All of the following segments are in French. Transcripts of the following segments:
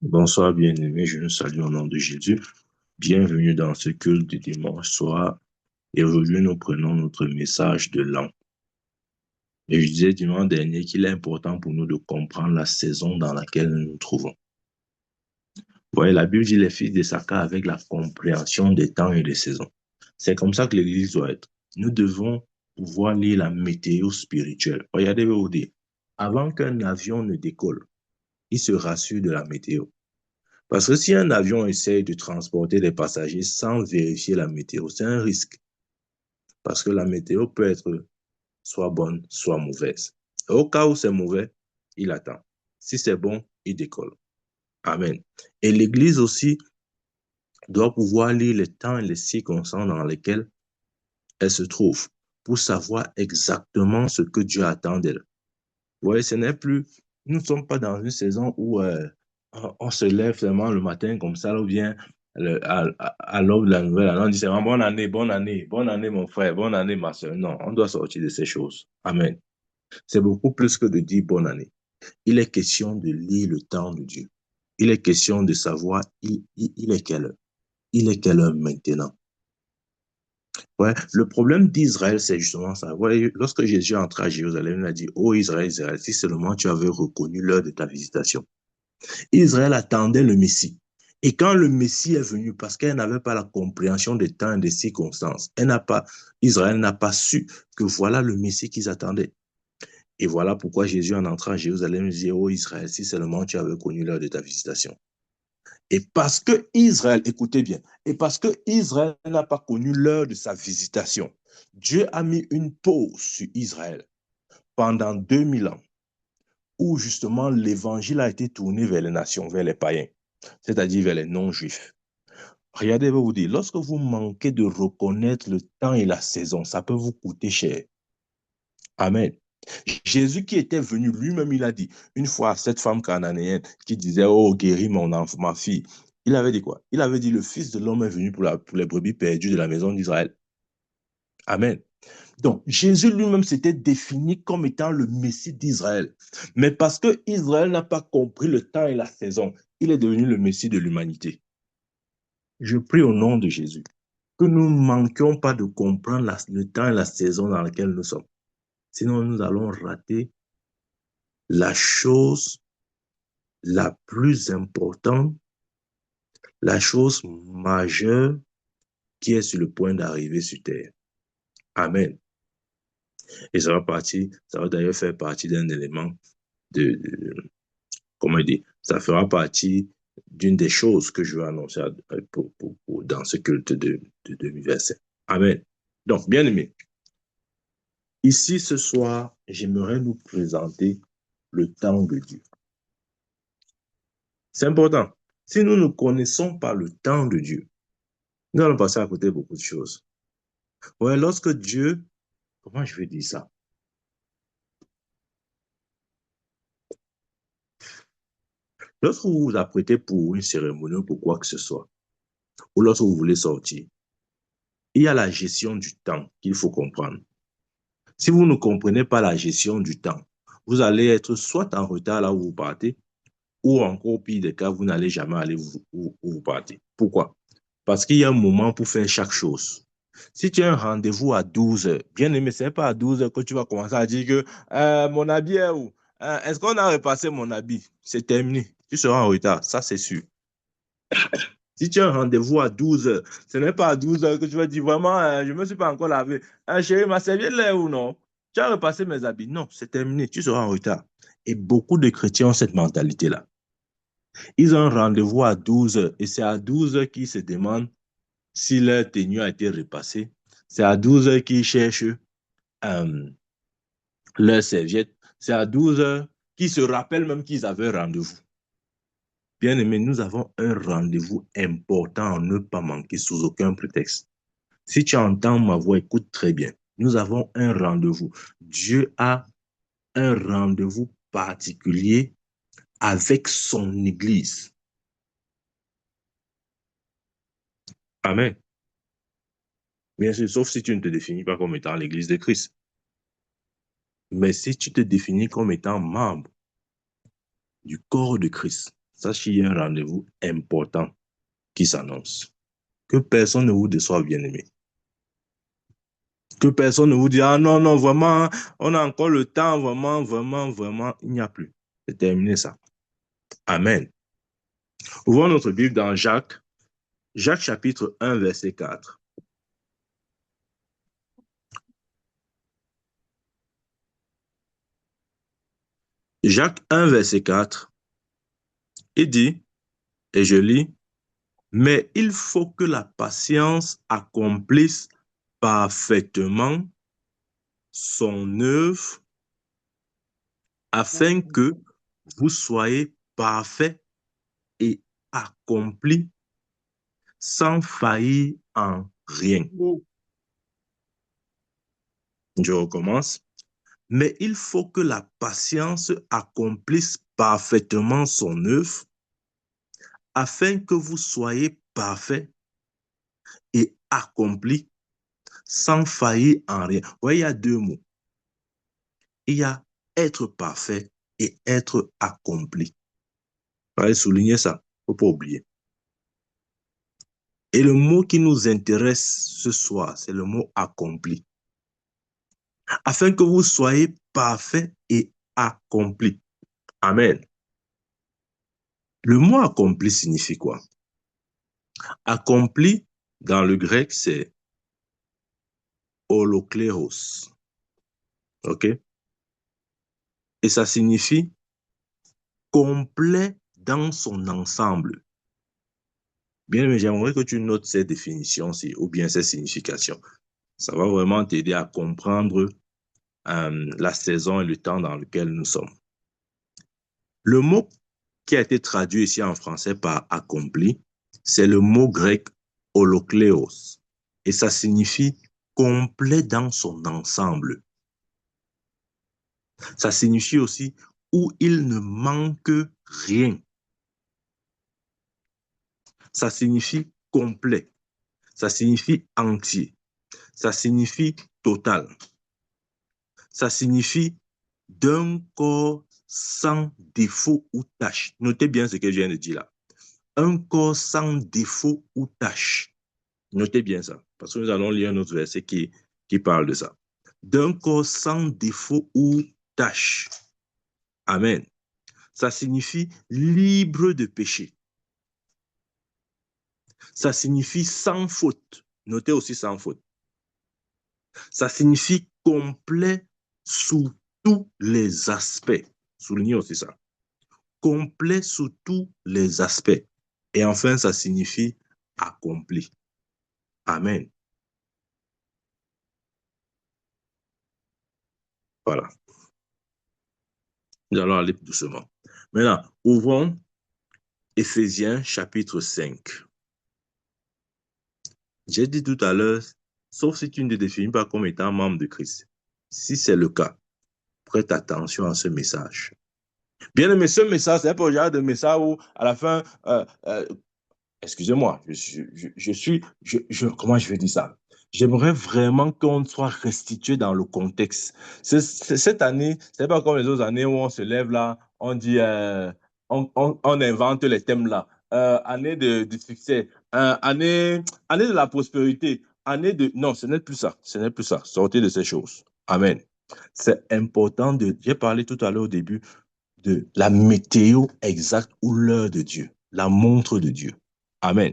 Bonsoir, bien-aimés, je nous salue au nom de Jésus. Bienvenue dans ce culte du dimanche soir. Et aujourd'hui, nous prenons notre message de l'an. Et je disais dimanche dernier qu'il est important pour nous de comprendre la saison dans laquelle nous nous trouvons. Vous voyez, la Bible dit les fils de Saka avec la compréhension des temps et des saisons. C'est comme ça que l'Église doit être. Nous devons pouvoir lire la météo spirituelle. Regardez, je vais vous dire, avant qu'un avion ne décolle, il se rassure de la météo. Parce que si un avion essaye de transporter des passagers sans vérifier la météo, c'est un risque. Parce que la météo peut être soit bonne, soit mauvaise. Et au cas où c'est mauvais, il attend. Si c'est bon, il décolle. Amen. Et l'Église aussi doit pouvoir lire les temps et les circonstances dans lesquels elle se trouve pour savoir exactement ce que Dieu attend d'elle. Vous voyez, ce n'est plus, nous ne sommes pas dans une saison où on se lève seulement le matin comme ça, ou bien à l'aube de la nouvelle année, on dit seulement bonne année mon frère, bonne année ma soeur. Non, on doit sortir de ces choses. Amen. C'est beaucoup plus que de dire bonne année. Il est question de lire le temps de Dieu. Il est question de savoir il est quelle heure. Il est quelle heure maintenant. Ouais, le problème d'Israël, c'est justement ça. Ouais, lorsque Jésus est entré à Jérusalem, il a dit, oh Israël, Israël, si seulement tu avais reconnu l'heure de ta visitation. Israël attendait le Messie. Et quand le Messie est venu, parce qu'elle n'avait pas la compréhension des temps et des circonstances, Israël n'a pas su que voilà le Messie qu'ils attendaient. Et voilà pourquoi Jésus, en entrant à Jérusalem, dit, oh Israël, si seulement tu avais connu l'heure de ta visitation. Et parce que Israël, écoutez bien, et parce que Israël n'a pas connu l'heure de sa visitation, Dieu a mis une pause sur Israël pendant 2000 ans, où justement l'évangile a été tourné vers les nations, vers les païens, c'est-à-dire vers les non-juifs. Regardez, je vais vous dire, lorsque vous manquez de reconnaître le temps et la saison, ça peut vous coûter cher. Amen. Jésus qui était venu, lui-même, il a dit, une fois à cette femme cananéenne qui disait, oh, guéris ma fille, il avait dit quoi? Il avait dit, le Fils de l'homme est venu pour les brebis perdues de la maison d'Israël. Amen. Donc, Jésus lui-même s'était défini comme étant le Messie d'Israël. Mais parce que Israël n'a pas compris le temps et la saison, il est devenu le Messie de l'humanité. Je prie au nom de Jésus que nous ne manquions pas de comprendre le temps et la saison dans laquelle nous sommes. Sinon, nous allons rater la chose la plus importante, la chose majeure qui est sur le point d'arriver sur terre. Amen. Et ça va d'ailleurs faire partie d'un élément de comment dire, ça fera partie d'une des choses que je vais annoncer dans ce culte de 2025. Amen. Donc, bien aimé, ici ce soir, j'aimerais nous présenter le temps de Dieu. C'est important. Si nous ne connaissons pas le temps de Dieu, nous allons passer à côté de beaucoup de choses. Ouais, lorsque Dieu, comment je vais dire ça? Lorsque vous vous apprêtez pour une cérémonie ou pour quoi que ce soit, ou lorsque vous voulez sortir, il y a la gestion du temps qu'il faut comprendre. Si vous ne comprenez pas la gestion du temps, vous allez être soit en retard là où vous partez, ou encore au pire des cas, vous n'allez jamais aller où vous partez. Pourquoi? Parce qu'il y a un moment pour faire chaque chose. Si tu as un rendez-vous à 12 heures, bien aimé, ce n'est pas à 12 heures que tu vas commencer à dire que mon habit est où? Est-ce qu'on a repassé mon habit? C'est terminé. Tu seras en retard, ça c'est sûr. Si tu as un rendez-vous à 12 heures, ce n'est pas à 12 heures que tu vas dire vraiment, je ne me suis pas encore lavé. Chérie, ma serviette là ou non? Tu as repassé mes habits. Non, c'est terminé, tu seras en retard. Et beaucoup de chrétiens ont cette mentalité-là. Ils ont un rendez-vous à 12 heures et c'est à 12 heures qu'ils se demandent si leur tenue a été repassée. C'est à 12 heures qu'ils cherchent euh, leur serviette. C'est à 12 heures qu'ils se rappellent même qu'ils avaient rendez-vous. Bien aimé, nous avons un rendez-vous important à ne pas manquer sous aucun prétexte. Si tu entends ma voix, écoute très bien. Nous avons un rendez-vous. Dieu a un rendez-vous particulier avec son Église. Amen. Bien sûr, sauf si tu ne te définis pas comme étant l'Église de Christ. Mais si tu te définis comme étant membre du corps de Christ, sachez qu'il y a un rendez-vous important qui s'annonce. Que personne ne vous déçoive, bien-aimé. Que personne ne vous dise, ah non, non, vraiment, on a encore le temps, vraiment, vraiment, vraiment, il n'y a plus. C'est terminé ça. Amen. Ouvrons notre Bible dans Jacques, Jacques chapitre 1, verset 4. Jacques 1, verset 4, il dit, et je lis, mais il faut que la patience accomplisse parfaitement son œuvre afin que vous soyez parfaits et accomplis sans faillir en rien. Je recommence. Mais il faut que la patience accomplisse parfaitement son œuvre afin que vous soyez parfaits et accomplis sans faillir en rien. Vous voyez, il y a deux mots. Il y a être parfait et être accompli. Vous allez souligner ça, il ne faut pas oublier. Et le mot qui nous intéresse ce soir, c'est le mot accompli. Afin que vous soyez parfait et accompli. Amen. Le mot accompli signifie quoi? Accompli, dans le grec, c'est holokléros. OK? Et ça signifie complet dans son ensemble. Bien, mais j'aimerais que tu notes ces définitions ou bien ces significations. Ça va vraiment t'aider à comprendre la saison et le temps dans lequel nous sommes. Le mot qui a été traduit ici en français par accompli, c'est le mot grec holokléos. Et ça signifie complet dans son ensemble. Ça signifie aussi où il ne manque rien. Ça signifie complet. Ça signifie entier. Ça signifie total. Ça signifie d'un corps sans défaut ou tâche. Notez bien ce que je viens de dire là. Un corps sans défaut ou tâche. Notez bien ça, parce que nous allons lire un autre verset qui parle de ça. D'un corps sans défaut ou tâche. Amen. Ça signifie libre de péché. Ça signifie sans faute. Notez aussi sans faute. Ça signifie complet sous tous les aspects. Soulignez aussi ça. Complet sous tous les aspects. Et enfin, ça signifie accompli. Amen. Voilà. Nous allons aller doucement. Maintenant, ouvrons Éphésiens chapitre 5. J'ai dit tout à l'heure, sauf si tu ne te définis pas comme étant membre de Christ. Si c'est le cas, prête attention à ce message. Bien aimé, ce message, c'est un peu le genre de message où, à la fin, excusez-moi, comment je vais dire ça? J'aimerais vraiment qu'on soit restitué dans le contexte. Cette année, c'est pas comme les autres années où on se lève là, on dit, on invente les thèmes là. Année de succès, année de la prospérité, année de... Non, ce n'est plus ça, ce n'est plus ça. Sortez de ces choses. Amen. C'est important de... J'ai parlé tout à l'heure au début de la météo exacte ou l'heure de Dieu, la montre de Dieu. Amen.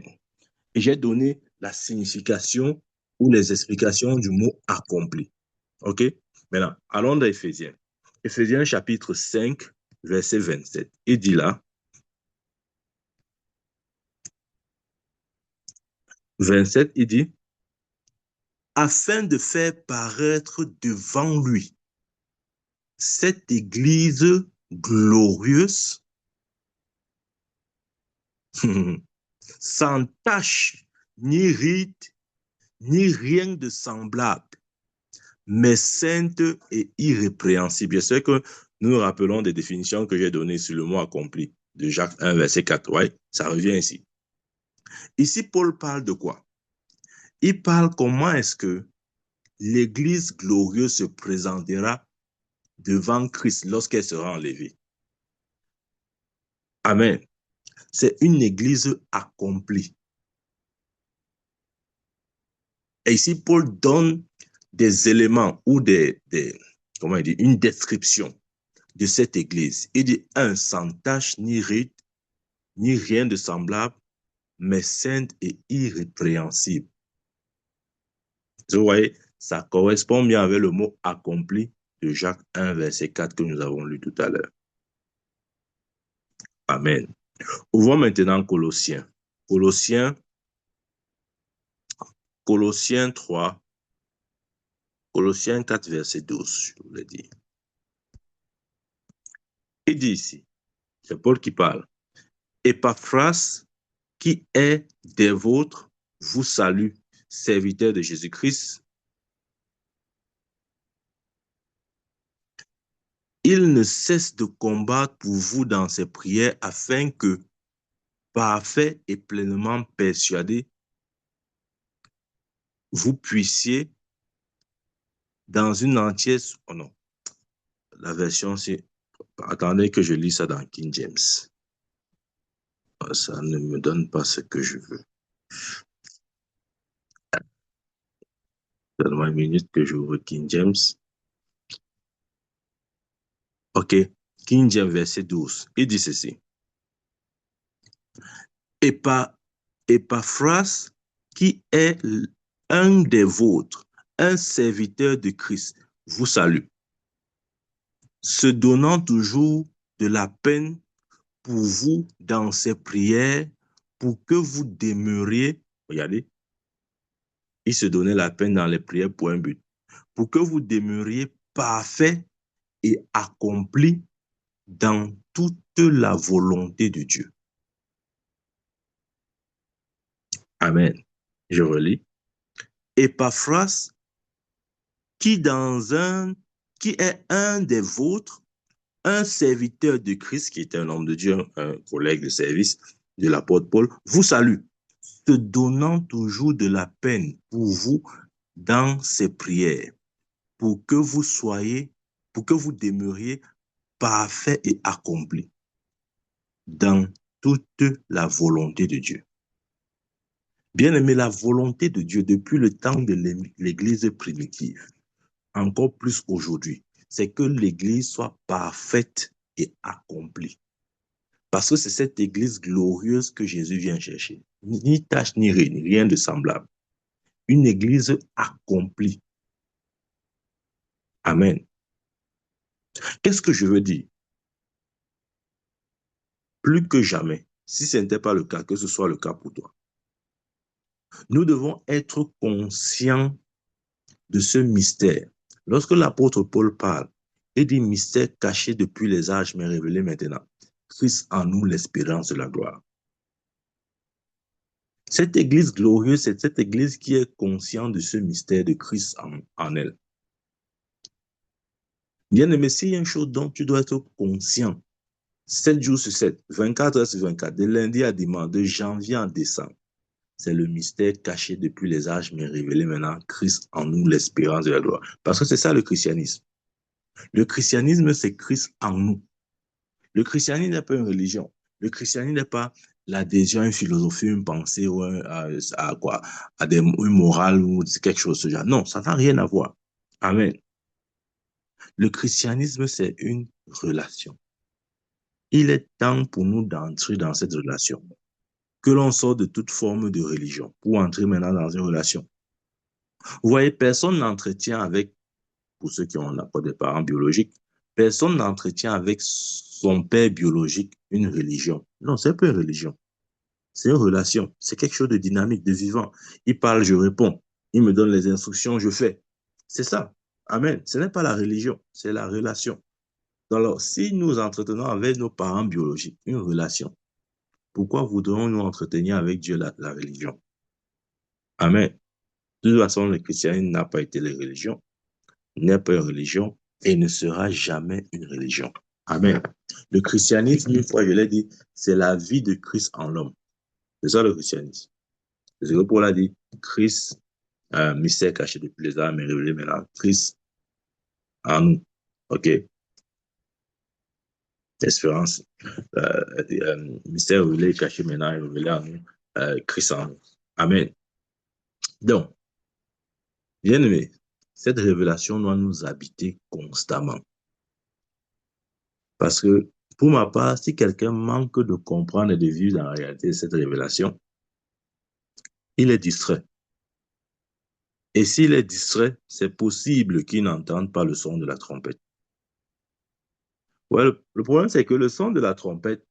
Et j'ai donné la signification ou les explications du mot accompli. OK? Maintenant, allons dans Éphésiens. Éphésiens chapitre 5, verset 27. Il dit là, 27, il dit, afin de faire paraître devant lui cette Église glorieuse, sans tache, ni rite, ni rien de semblable, mais sainte et irrépréhensible. Je sais que nous nous rappelons des définitions que j'ai données sur le mot accompli de Jacques 1, verset 4. Ouais, ça revient ici. Ici, Paul parle de quoi? Il parle comment est-ce que l'Église glorieuse se présentera devant Christ lorsqu'elle sera enlevée. Amen. c'est une église accomplie. Et ici, Paul donne des éléments ou comment il dit, une description de cette église. Il dit sans tache ni ride, ni rien de semblable, mais sainte et irrépréhensible. Vous voyez, ça correspond bien avec le mot accompli de Jacques 1, verset 4 que nous avons lu tout à l'heure. Amen. Ouvrons maintenant Colossiens. Colossiens 3, Colossiens 4, verset 12, je vous l'ai dit. Il dit ici, c'est Paul qui parle. Épaphras, qui est des vôtres, vous salue, serviteur de Jésus-Christ. Il ne cesse de combattre pour vous dans ses prières afin que, parfait et pleinement persuadé, vous puissiez, dans une entière... Oh non, la version, c'est... Attendez que je lis ça dans King James. Ça ne me donne pas ce que je veux. Donne-moi une minute que j'ouvre King James. OK. King James, verset 12. Il dit ceci. Épaphras, qui est un des vôtres, un serviteur de Christ, vous salue, se donnant toujours de la peine pour vous dans ses prières, pour que vous demeuriez, regardez, il se donnait la peine dans les prières pour un but, pour que vous demeuriez parfait et accompli dans toute la volonté de Dieu. Amen. Je relis. Épaphras, qui est un des vôtres, un serviteur de Christ, qui est un homme de Dieu, un collègue de service de l'apôtre Paul, vous salue, se donnant toujours de la peine pour vous dans ses prières, pour que vous demeuriez parfait et accompli dans toute la volonté de Dieu. Bien aimé, la volonté de Dieu depuis le temps de l'Église primitive, encore plus aujourd'hui, c'est que l'Église soit parfaite et accomplie. Parce que c'est cette Église glorieuse que Jésus vient chercher. Ni tache, ni rien de semblable. Une Église accomplie. Amen. Qu'est-ce que je veux dire? Plus que jamais, si ce n'était pas le cas, que ce soit le cas pour toi, nous devons être conscients de ce mystère. Lorsque l'apôtre Paul parle, il dit mystère caché depuis les âges, mais révélé maintenant. Christ en nous, l'espérance de la gloire. Cette église glorieuse, c'est cette église qui est consciente de ce mystère de Christ en elle. Bien aimé, s'il y a une chose dont tu dois être conscient, 7 jours sur 7, 24 heures sur 24, de lundi à dimanche, de janvier à décembre, c'est le mystère caché depuis les âges, mais révélé maintenant, Christ en nous, l'espérance de la gloire. Parce que c'est ça le christianisme. Le christianisme, c'est Christ en nous. Le christianisme n'est pas une religion. Le christianisme n'est pas l'adhésion à une philosophie, une pensée ou une morale ou quelque chose de ce genre. Non, ça n'a rien à voir. Amen. Le christianisme, c'est une relation. Il est temps pour nous d'entrer dans cette relation. Que l'on sorte de toute forme de religion pour entrer maintenant dans une relation. Vous voyez, personne n'entretient avec, pour ceux qui n'ont pas de parents biologiques, personne n'entretient avec son père biologique une religion. Non, c'est pas une religion. C'est une relation. C'est quelque chose de dynamique, de vivant. Il parle, je réponds. Il me donne les instructions, je fais. C'est ça. Amen. Ce n'est pas la religion, c'est la relation. Alors, si nous entretenons avec nos parents biologiques une relation, pourquoi voudrions-nous entretenir avec Dieu la religion? Amen. De toute façon, le christianisme n'a pas été la religion, n'est pas une religion et ne sera jamais une religion. Amen. Le christianisme, une fois je l'ai dit, c'est la vie de Christ en l'homme. C'est ça le christianisme. C'est ce que Paul a dit. Christ, mystère caché depuis les âmes, mais révélé maintenant. Christ en nous. OK. Espérance, mystère révélé, caché maintenant, est révélé en nous, Christ en nous. Amen. Donc, bien aimé, cette révélation doit nous habiter constamment. Parce que, pour ma part, si quelqu'un manque de comprendre et de vivre dans la réalité de cette révélation, il est distrait. Et s'il est distrait, c'est possible qu'il n'entende pas le son de la trompette. Ouais, le problème, c'est que le son de la trompette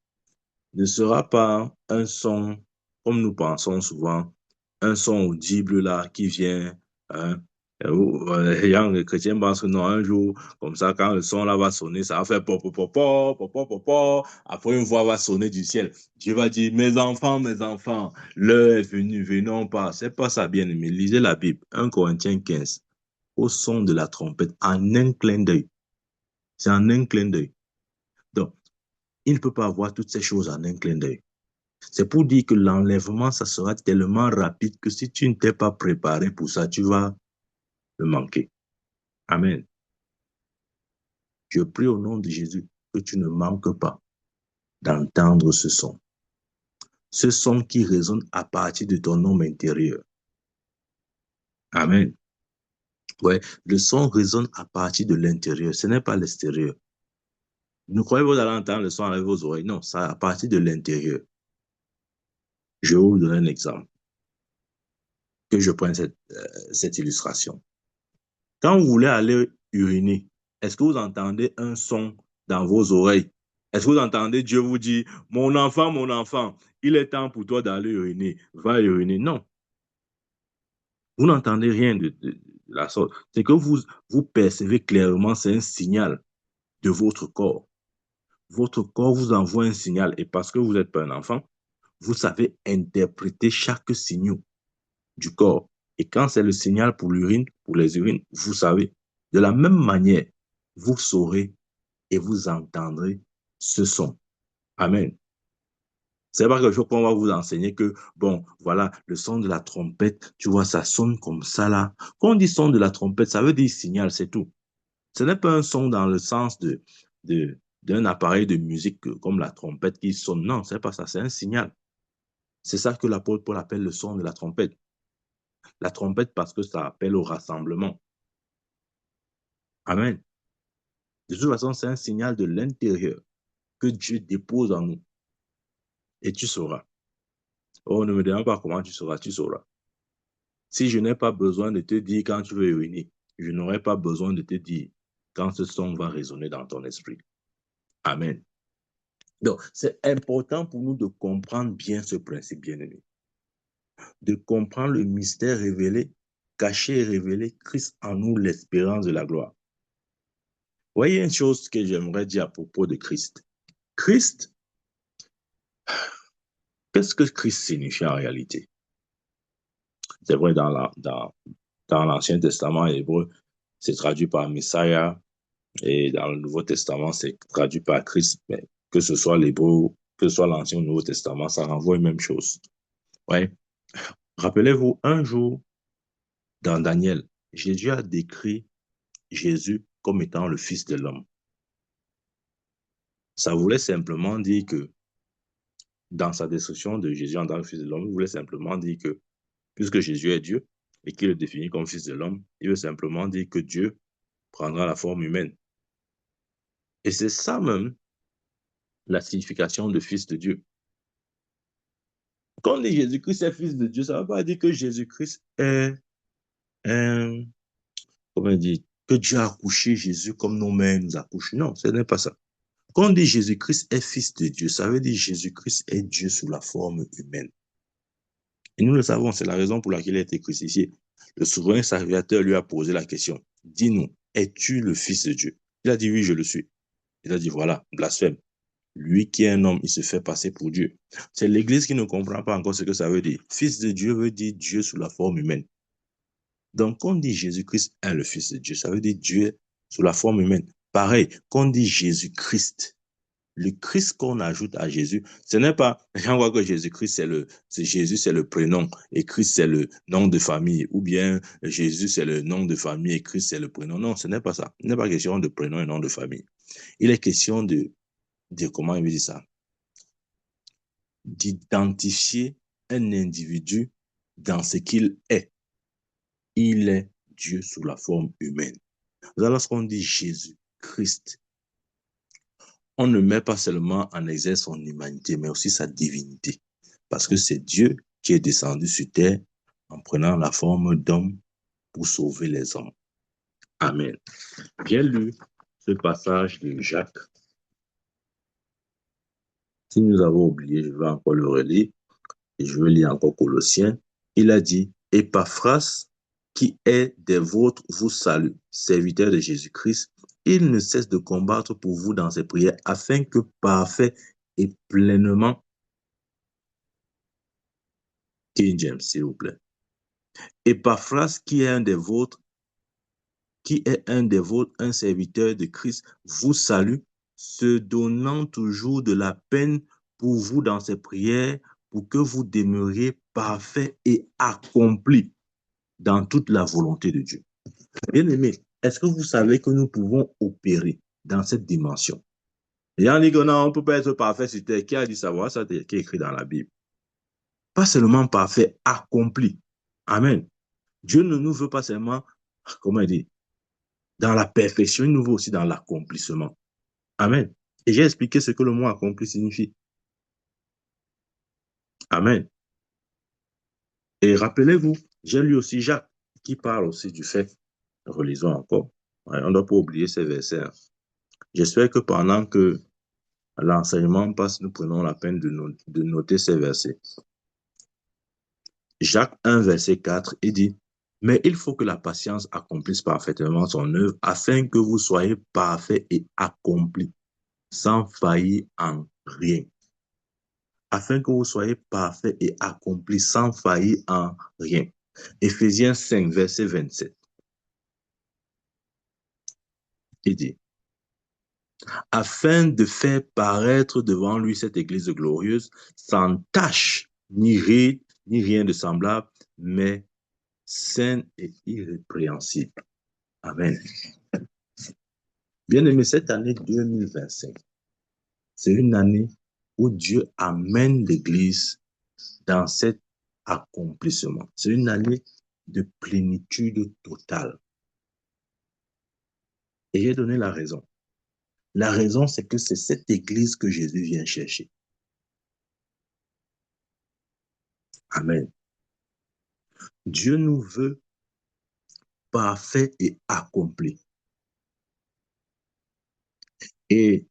ne sera pas un son, comme nous pensons souvent, un son audible là qui vient, hein, les chrétiens pensent que non, un jour, comme ça, quand le son là va sonner, ça va faire pop, pop, pop, pop, pop, pop, pop, pop. Après, une voix va sonner du ciel. Dieu va dire, mes enfants, l'heure est venue, venons pas. C'est pas ça, bien aimé. Lisez la Bible, 1 Corinthiens 15, au son de la trompette, en un clin d'œil. C'est en un clin d'œil. Donc, il ne peut pas avoir toutes ces choses en un clin d'œil. C'est pour dire que l'enlèvement, ça sera tellement rapide que si tu ne t'es pas préparé pour ça, tu vas le manquer. Amen. Je prie au nom de Jésus que tu ne manques pas d'entendre ce son. Ce son qui résonne à partir de ton homme intérieur. Amen. Ouais, le son résonne à partir de l'intérieur, ce n'est pas l'extérieur. Ne croyez pas que vous allez entendre le son avec vos oreilles. Non, c'est à partir de l'intérieur. Je vais vous donner un exemple. Que je prenne cette illustration. Quand vous voulez aller uriner, est-ce que vous entendez un son dans vos oreilles? Est-ce que vous entendez Dieu vous dire, mon enfant, il est temps pour toi d'aller uriner, va uriner? Non, vous n'entendez rien de la sorte. C'est que vous percevez clairement, c'est un signal de votre corps. Votre corps vous envoie un signal et parce que vous n'êtes pas un enfant, vous savez interpréter chaque signal du corps. Et quand c'est le signal pour l'urine, pour les urines, vous savez. De la même manière, vous saurez et vous entendrez ce son. Amen. C'est pas quelque chose qu'on va vous enseigner que, bon, voilà, le son de la trompette, tu vois, ça sonne comme ça là. Quand on dit son de la trompette, ça veut dire signal, c'est tout. Ce n'est pas un son dans le sens d'un appareil de musique comme la trompette qui sonne. Non, c'est pas ça, c'est un signal. C'est ça que l'apôtre Paul appelle le son de la trompette. La trompette parce que ça appelle au rassemblement. Amen. De toute façon, c'est un signal de l'intérieur que Dieu dépose en nous. Et tu sauras. Oh, ne me demande pas comment tu sauras, tu sauras. Si je n'ai pas besoin de te dire quand tu veux uriner, je n'aurai pas besoin de te dire quand ce son va résonner dans ton esprit. Amen. Donc, c'est important pour nous de comprendre bien ce principe, bien-aimé. De comprendre le mystère révélé, caché et révélé, Christ en nous, l'espérance de la gloire. Voyez une chose que j'aimerais dire à propos de Christ. Christ, qu'est-ce que Christ signifie en réalité? C'est vrai, dans l'Ancien Testament hébreu, c'est traduit par Messiah, et dans le Nouveau Testament, c'est traduit par Christ. Mais que ce soit l'hébreu, que ce soit l'Ancien ou le Nouveau Testament, ça renvoie une même chose. Ouais. Rappelez-vous, un jour, dans Daniel, Jésus a décrit Jésus comme étant le Fils de l'homme. Ça voulait simplement dire que, dans sa description de Jésus en tant que Fils de l'homme, il voulait simplement dire que, puisque Jésus est Dieu et qu'il le définit comme Fils de l'homme, il veut simplement dire que Dieu prendra la forme humaine. Et c'est ça même la signification de Fils de Dieu. Quand on dit Jésus-Christ est Fils de Dieu, ça ne veut pas dire que Jésus-Christ est un, comment dire, que Dieu a accouché Jésus comme nos mères nous accouchent. Non, ce n'est pas ça. Quand on dit Jésus-Christ est Fils de Dieu, ça veut dire Jésus-Christ est Dieu sous la forme humaine. Et nous le savons, c'est la raison pour laquelle il a été crucifié. Le souverain sacrificateur lui a posé la question, dis-nous, es-tu le Fils de Dieu? Il a dit oui, je le suis. Il a dit voilà, blasphème. Lui qui est un homme, il se fait passer pour Dieu. C'est l'Église qui ne comprend pas encore ce que ça veut dire. Fils de Dieu veut dire Dieu sous la forme humaine. Donc, quand on dit Jésus-Christ est le Fils de Dieu, ça veut dire Dieu sous la forme humaine. Pareil, quand on dit Jésus-Christ, le Christ qu'on ajoute à Jésus, ce n'est pas, on voit que Jésus-Christ, Jésus, c'est le prénom, et Christ, c'est le nom de famille, ou bien Jésus, c'est le nom de famille, et Christ, c'est le prénom. Non, ce n'est pas ça. Il n'est pas question de prénom et nom de famille. Il est question de comment il veut dire ça? D'identifier un individu dans ce qu'il est. Il est Dieu sous la forme humaine. Lorsqu'on dit Jésus-Christ, on ne met pas seulement en exergue son humanité, mais aussi sa divinité. Parce que c'est Dieu qui est descendu sur terre en prenant la forme d'homme pour sauver les hommes. Amen. Bien lu ce passage de Jacques. Si nous avons oublié, je vais encore le relire et je vais lire encore Colossiens. Il a dit, Épaphras, qui est des vôtres, vous salue, serviteur de Jésus-Christ. Il ne cesse de combattre pour vous dans ses prières afin que parfait et pleinement, King James, s'il vous plaît. Épaphras, qui est un des vôtres, un serviteur de Christ, vous salue, se donnant toujours de la peine pour vous dans ses prières, pour que vous demeuriez parfait et accompli dans toute la volonté de Dieu. Bien-aimés, est-ce que vous savez que nous pouvons opérer dans cette dimension? Il y en a qui disent non, on ne peut pas être parfait sur terre. Qui a dit savoir ça? Qui est écrit dans la Bible. Pas seulement parfait, accompli. Amen. Dieu ne nous veut pas seulement, comment dire, dans la perfection, il nous veut aussi dans l'accomplissement. Amen. Et j'ai expliqué ce que le mot accompli signifie. Amen. Et rappelez-vous, j'ai lu aussi Jacques qui parle aussi du fait, relisons encore, on ne doit pas oublier ces versets. J'espère que pendant que l'enseignement passe, nous prenons la peine de noter ces versets. Jacques 1, verset 4, il dit, « Mais il faut que la patience accomplisse parfaitement son œuvre, afin que vous soyez parfaits et accomplis, sans faillir en rien. » Afin que vous soyez parfaits et accomplis, sans faillir en rien. Éphésiens 5, verset 27. Il dit, afin de faire paraître devant lui cette église glorieuse, sans tache, ni ride, ni rien de semblable, mais saine et irrépréhensible. Amen. Bien-aimé, cette année 2025, c'est une année où Dieu amène l'Église dans cet accomplissement. C'est une année de plénitude totale. Et j'ai donné la raison. La raison, c'est que c'est cette Église que Jésus vient chercher. Amen. Dieu nous veut parfaits et accomplis. Et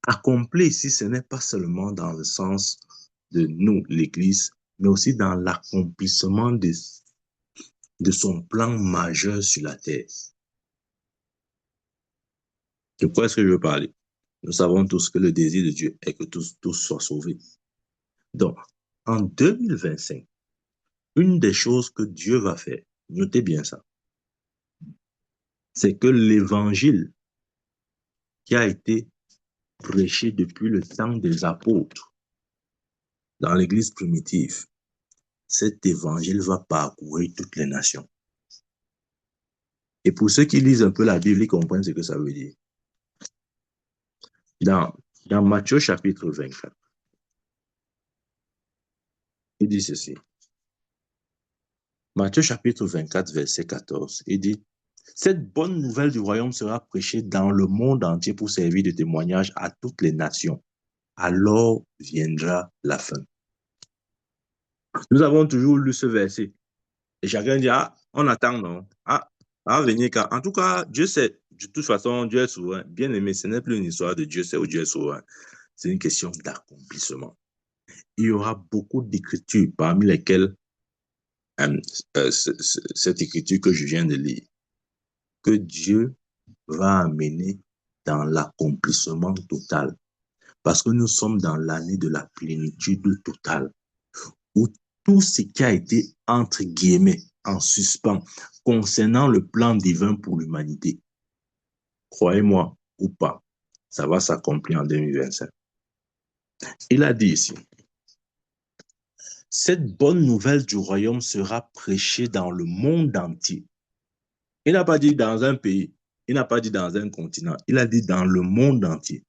accompli ici, ce n'est pas seulement dans le sens de nous, l'Église, mais aussi dans l'accomplissement de son plan majeur sur la terre. De quoi est-ce que je veux parler? Nous savons tous que le désir de Dieu est que tous soient sauvés. Donc, en 2025, une des choses que Dieu va faire, notez bien ça, c'est que l'évangile qui a été prêché depuis le temps des apôtres dans l'Église primitive, cet évangile va parcourir toutes les nations. Et pour ceux qui lisent un peu la Bible, ils comprennent ce que ça veut dire. Dans Matthieu chapitre 24, il dit ceci. Matthieu chapitre 24, verset 14, il dit, « Cette bonne nouvelle du royaume sera prêchée dans le monde entier pour servir de témoignage à toutes les nations. Alors viendra la fin. » Nous avons toujours lu ce verset. Et chacun dit, ah, on attend, non? Ah, venir quand? En tout cas, Dieu sait. De toute façon, Dieu est souverain. Bien aimé, ce n'est plus une histoire de Dieu sait ou Dieu est souverain. C'est une question d'accomplissement. Il y aura beaucoup d'écritures, parmi lesquelles cette écriture que je viens de lire, que Dieu va amener dans l'accomplissement total. Parce que nous sommes dans l'année de la plénitude totale, où tout ce qui a été, entre guillemets, en suspens, concernant le plan divin pour l'humanité, croyez-moi ou pas, ça va s'accomplir en 2025. Il a dit ici, cette bonne nouvelle du royaume sera prêchée dans le monde entier. Il n'a pas dit dans un pays, il n'a pas dit dans un continent, il a dit dans le monde entier.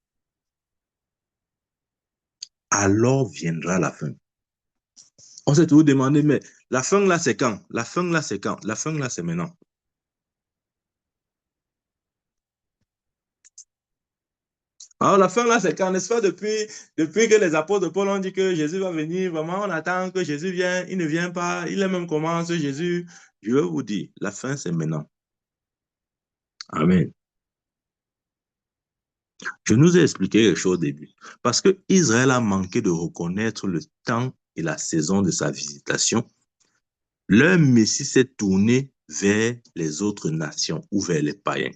alors viendra la fin. On s'est toujours demandé, mais la fin là, c'est quand? La fin là, c'est quand? La fin là, c'est maintenant. Alors, la fin là, c'est quand, n'est-ce pas? Depuis que les apôtres de Paul ont dit que Jésus va venir, vraiment, on attend que Jésus vienne. Il ne vient pas. Il est même comment, ce Jésus? Je veux vous dire, la fin, c'est maintenant. Amen. Je nous ai expliqué quelque chose au début. Parce que Israël a manqué de reconnaître le temps et la saison de sa visitation. Leur Messie s'est tourné vers les autres nations ou vers les païens.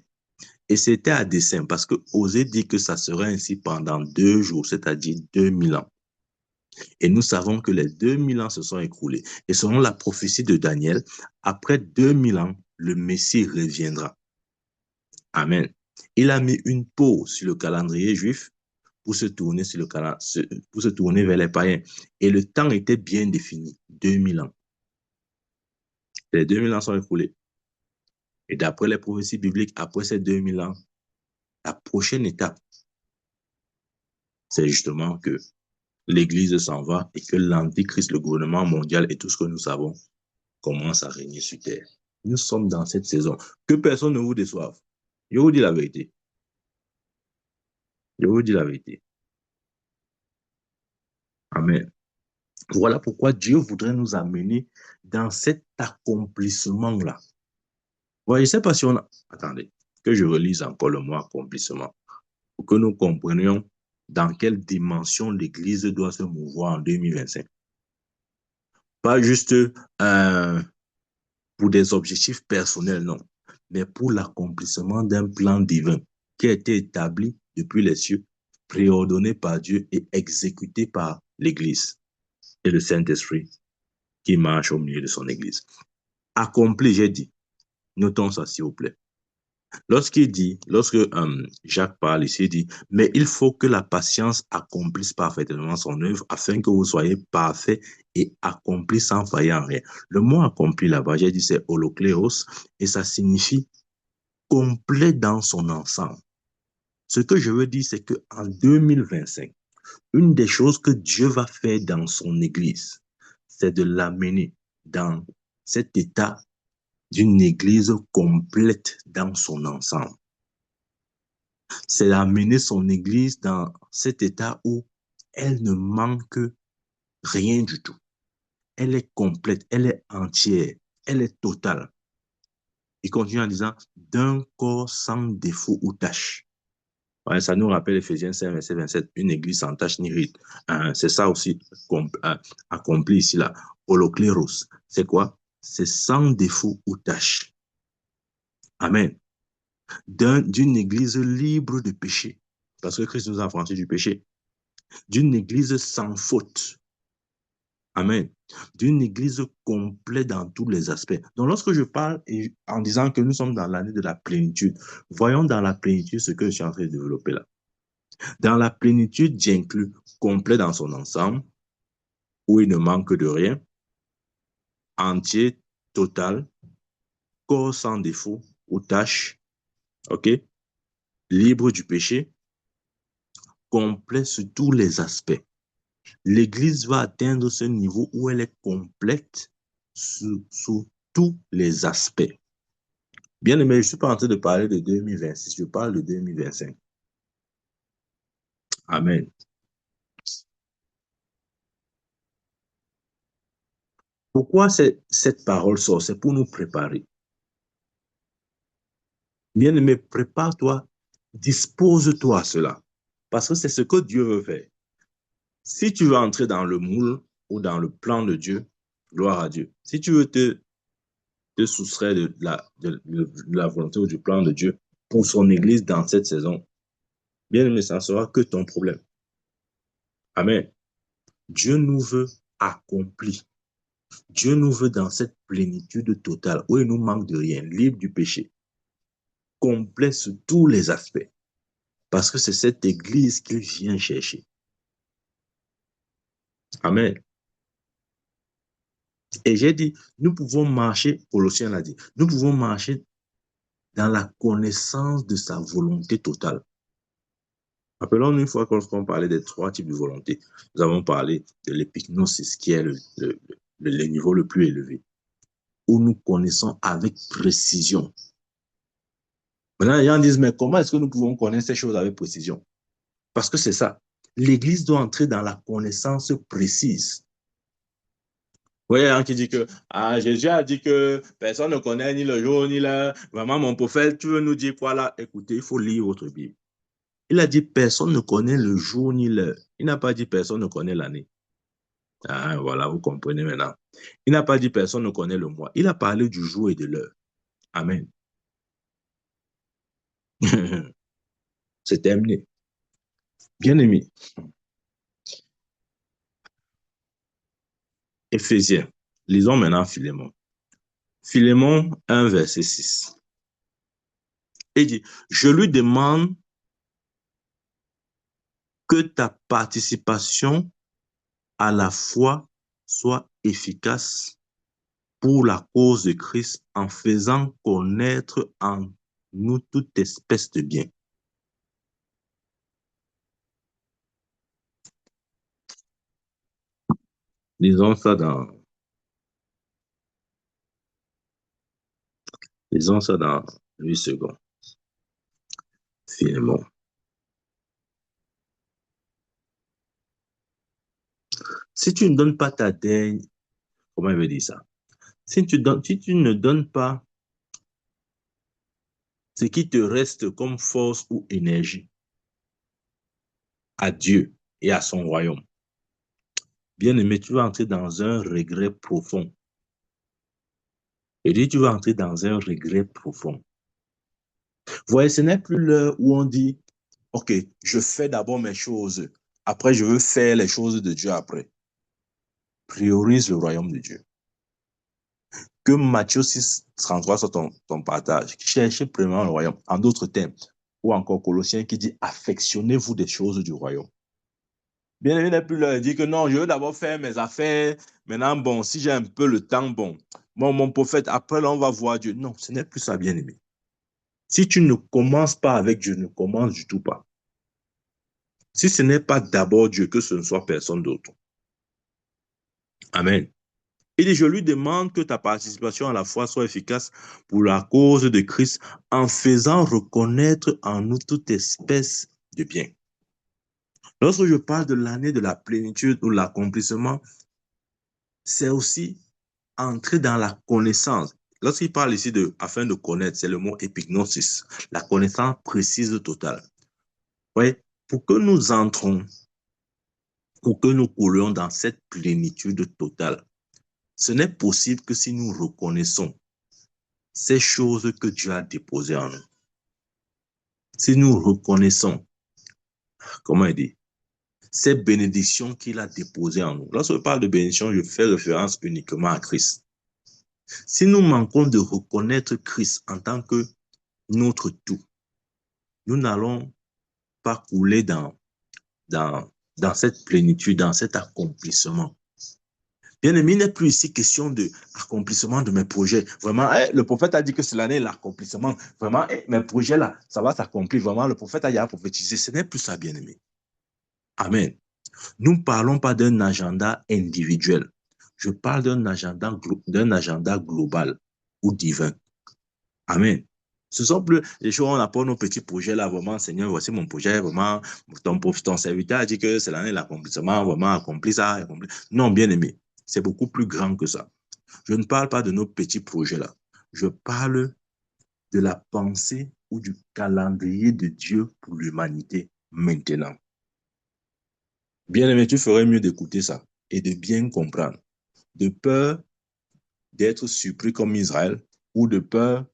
Et c'était à dessein, parce que Osée dit que ça serait ainsi pendant 2 jours, c'est-à-dire 2000 ans. Et nous savons que les 2000 ans se sont écoulés. Et selon la prophétie de Daniel, après 2000 ans, le Messie reviendra. Amen. Il a mis une pause sur le calendrier juif pour se tourner, pour se tourner vers les païens. Et le temps était bien défini, 2000 ans. Les 2000 ans sont écoulés. Et d'après les prophéties bibliques, après ces 2000 ans, la prochaine étape, c'est justement que l'Église s'en va et que l'Antichrist, le gouvernement mondial et tout ce que nous savons commence à régner sur terre. Nous sommes dans cette saison. Que personne ne vous déçoive. Je vous dis la vérité. Je vous dis la vérité. Amen. Voilà pourquoi Dieu voudrait nous amener dans cet accomplissement-là. Ouais, je ne sais pas si on a... Attendez, que je relise encore le mot accomplissement pour que nous comprenions dans quelle dimension l'Église doit se mouvoir en 2025. Pas juste pour des objectifs personnels, non, mais pour l'accomplissement d'un plan divin qui a été établi depuis les cieux, préordonné par Dieu et exécuté par l'Église et le Saint-Esprit qui marche au milieu de son Église. Accompli, j'ai dit. Notons ça, s'il vous plaît. Lorsque Jacques parle ici, il dit, mais il faut que la patience accomplisse parfaitement son œuvre afin que vous soyez parfaits et accomplis sans faillir en rien. Le mot accompli là-bas, j'ai dit, c'est holokléos et ça signifie complet dans son ensemble. Ce que je veux dire, c'est qu'en 2025, une des choses que Dieu va faire dans son Église, c'est de l'amener dans cet état d'une Église complète dans son ensemble. C'est d'amener son Église dans cet état où elle ne manque rien du tout. Elle est complète, elle est entière, elle est totale. Il continue en disant d'un corps sans défaut ou tâche. Ouais, ça nous rappelle Ephésiens 5, verset 27, une église sans tâche ni ride. C'est ça aussi accompli ici, là. Holokléros. C'est quoi? C'est sans défaut ou tâche. Amen. D'une église libre de péché. Parce que Christ nous a affranchis du péché. D'une église sans faute. Amen. D'une église complète dans tous les aspects. Donc, lorsque je parle en disant que nous sommes dans l'année de la plénitude, voyons dans la plénitude ce que je suis en train de développer là. Dans la plénitude, j'inclus complet dans son ensemble, où il ne manque de rien, entier, total, corps sans défaut ou tâche, ok, libre du péché, complet sur tous les aspects. L'Église va atteindre ce niveau où elle est complète sous tous les aspects. Bien aimé, je ne suis pas en train de parler de 2026, je parle de 2025. Amen. Pourquoi cette parole sort? C'est pour nous préparer. Bien aimé, prépare-toi, dispose-toi à cela. Parce que c'est ce que Dieu veut faire. Si tu veux entrer dans le moule ou dans le plan de Dieu, gloire à Dieu. Si tu veux te soustraire de la volonté ou du plan de Dieu pour son Église dans cette saison, bien aimé, ça ne sera que ton problème. Amen. Dieu nous veut accomplis. Dieu nous veut dans cette plénitude totale où il nous manque de rien, libre du péché, complet sur tous les aspects. Parce que c'est cette Église qu'il vient chercher. Amen. Et j'ai dit, nous pouvons marcher, Colossiens l'a dit, nous pouvons marcher dans la connaissance de sa volonté totale. Rappelons-nous une fois qu'on parlait des trois types de volonté. Nous avons parlé de l'épignosis, qui est le niveau le plus élevé, où nous connaissons avec précision. Maintenant, les gens disent, mais comment est-ce que nous pouvons connaître ces choses avec précision? Parce que c'est ça. L'Église doit entrer dans la connaissance précise. Vous voyez, hein, qui dit que Jésus a dit que personne ne connaît ni le jour ni l'heure. Vraiment, mon prophète, tu veux nous dire quoi là? Écoutez, il faut lire votre Bible. Il a dit personne ne connaît le jour ni l'heure. Il n'a pas dit personne ne connaît l'année. Ah, voilà, vous comprenez maintenant. Il n'a pas dit personne ne connaît le mois. Il a parlé du jour et de l'heure. Amen. C'est terminé. Bien aimé. Éphésiens. Lisons maintenant Philémon. Philémon 1, verset 6. Il dit, je lui demande que ta participation à la foi soit efficace pour la cause de Christ en faisant connaître en nous toute espèce de bien. Lisons ça dans, lisons ça dans 8 secondes. Philémon. Si tu ne donnes pas ta daigne, comment il veut dire ça? Si tu ne donnes pas ce qui te reste comme force ou énergie à Dieu et à son royaume, bien aimé, tu vas entrer dans un regret profond. Je dis, tu vas entrer dans un regret profond. Vous voyez, ce n'est plus l'heure où on dit, OK, je fais d'abord mes choses, après je veux faire les choses de Dieu après. Priorise le royaume de Dieu. Que Matthieu 6, 33 soit ton partage. Cherchez premièrement le royaume. En d'autres termes, ou encore Colossiens qui dit, affectionnez-vous des choses du royaume. Bien évidemment, plus leur dire que non, je veux d'abord faire mes affaires. Maintenant, bon, si j'ai un peu le temps, bon, mon prophète, après là, on va voir Dieu. Non, ce n'est plus ça, bien aimé. Si tu ne commences pas avec Dieu, ne commence du tout pas. Si ce n'est pas d'abord Dieu, que ce ne soit personne d'autre. Amen. Il dit, je lui demande que ta participation à la foi soit efficace pour la cause de Christ en faisant reconnaître en nous toute espèce de bien. Lorsque je parle de l'année de la plénitude ou l'accomplissement, c'est aussi entrer dans la connaissance. Lorsqu'il parle ici de afin de connaître, c'est le mot épignosis, la connaissance précise totale. Oui, pour que nous entrons, pour que nous coulions dans cette plénitude totale, ce n'est possible que si nous reconnaissons ces choses que Dieu a déposées en nous. Si nous reconnaissons, comment dire, ces bénédictions qu'il a déposées en nous. Lorsque je parle de bénédiction, je fais référence uniquement à Christ. Si nous manquons de reconnaître Christ en tant que notre tout, nous n'allons pas couler dans cette plénitude, dans cet accomplissement. Bien aimé, il n'est plus ici question de accomplissement de mes projets. Vraiment, le prophète a dit que c'est l'année de l'accomplissement. Vraiment, mes projets là, ça va s'accomplir. Vraiment, le prophète a déjà prophétisé. Ce n'est plus ça, bien aimé. Amen. Nous ne parlons pas d'un agenda individuel. Je parle d'un agenda global ou divin. Amen. Ce sont plus les choses, on apporte nos petits projets là, vraiment, Seigneur, voici mon projet, vraiment, ton serviteur a dit que c'est l'année de l'accomplissement, vraiment, accompli ça, accompli. Non, bien aimé, c'est beaucoup plus grand que ça. Je ne parle pas de nos petits projets là. Je parle de la pensée ou du calendrier de Dieu pour l'humanité maintenant. Bien aimé, tu ferais mieux d'écouter ça et de bien comprendre. De peur d'être surpris comme Israël ou de peur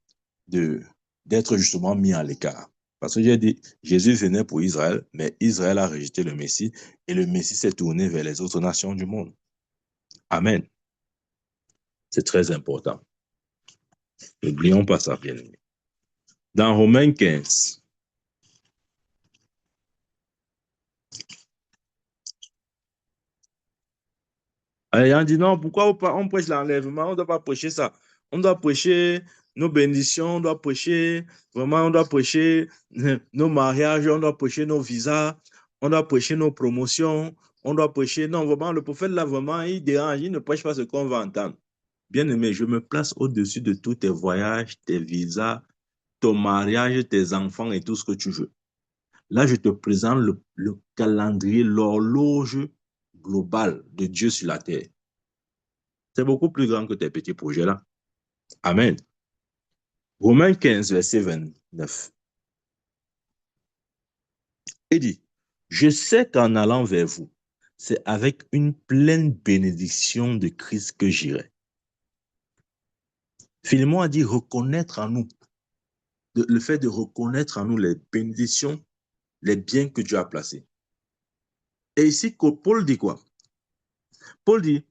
d'être justement mis à l'écart. Parce que j'ai dit, Jésus venait pour Israël, mais Israël a rejeté le Messie et le Messie s'est tourné vers les autres nations du monde. Amen. C'est très important. N'oublions pas ça, bien aimé. Dans Romains 15, on dit non, pourquoi on prêche l'enlèvement? On ne doit pas prêcher ça. On doit prêcher nos bénédictions, on doit prêcher, vraiment, on doit prêcher nos mariages, on doit prêcher nos visas, on doit prêcher nos promotions, on doit prêcher. Non, vraiment, le prophète, là, vraiment, il dérange, il ne prêche pas ce qu'on va entendre. Bien-aimé, je me place au-dessus de tous tes voyages, tes visas, ton mariage, tes enfants et tout ce que tu veux. Là, je te présente le calendrier, l'horloge globale de Dieu sur la terre. C'est beaucoup plus grand que tes petits projets-là. Amen. Romains 15, verset 29. Il dit, je sais qu'en allant vers vous, c'est avec une pleine bénédiction de Christ que j'irai. Philémon a dit reconnaître en nous, le fait de reconnaître en nous les bénédictions, les biens que Dieu a placés. Et ici, Paul dit quoi? Paul dit,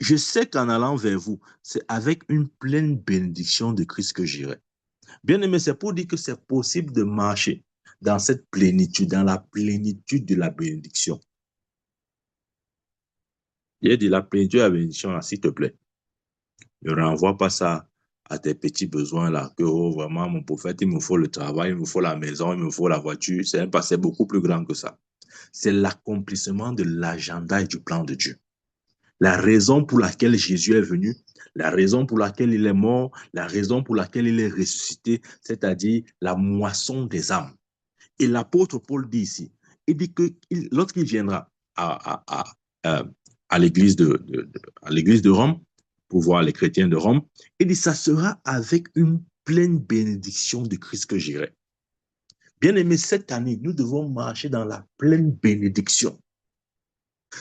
je sais qu'en allant vers vous, c'est avec une pleine bénédiction de Christ que j'irai. Bien aimé, c'est pour dire que c'est possible de marcher dans cette plénitude, dans la plénitude de la bénédiction. Il a dit la plénitude de la bénédiction, s'il te plaît. Ne renvoie pas ça à tes petits besoins là, que oh, vraiment, mon prophète, il me faut le travail, il me faut la maison, il me faut la voiture. C'est beaucoup plus grand que ça. C'est l'accomplissement de l'agenda et du plan de Dieu. La raison pour laquelle Jésus est venu, la raison pour laquelle il est mort, la raison pour laquelle il est ressuscité, c'est-à-dire la moisson des âmes. Et l'apôtre Paul dit ici, il dit que lorsqu'il viendra à l'église de Rome, pour voir les chrétiens de Rome, il dit, ça sera avec une pleine bénédiction de Christ que j'irai. Bien aimé, cette année, nous devons marcher dans la pleine bénédiction.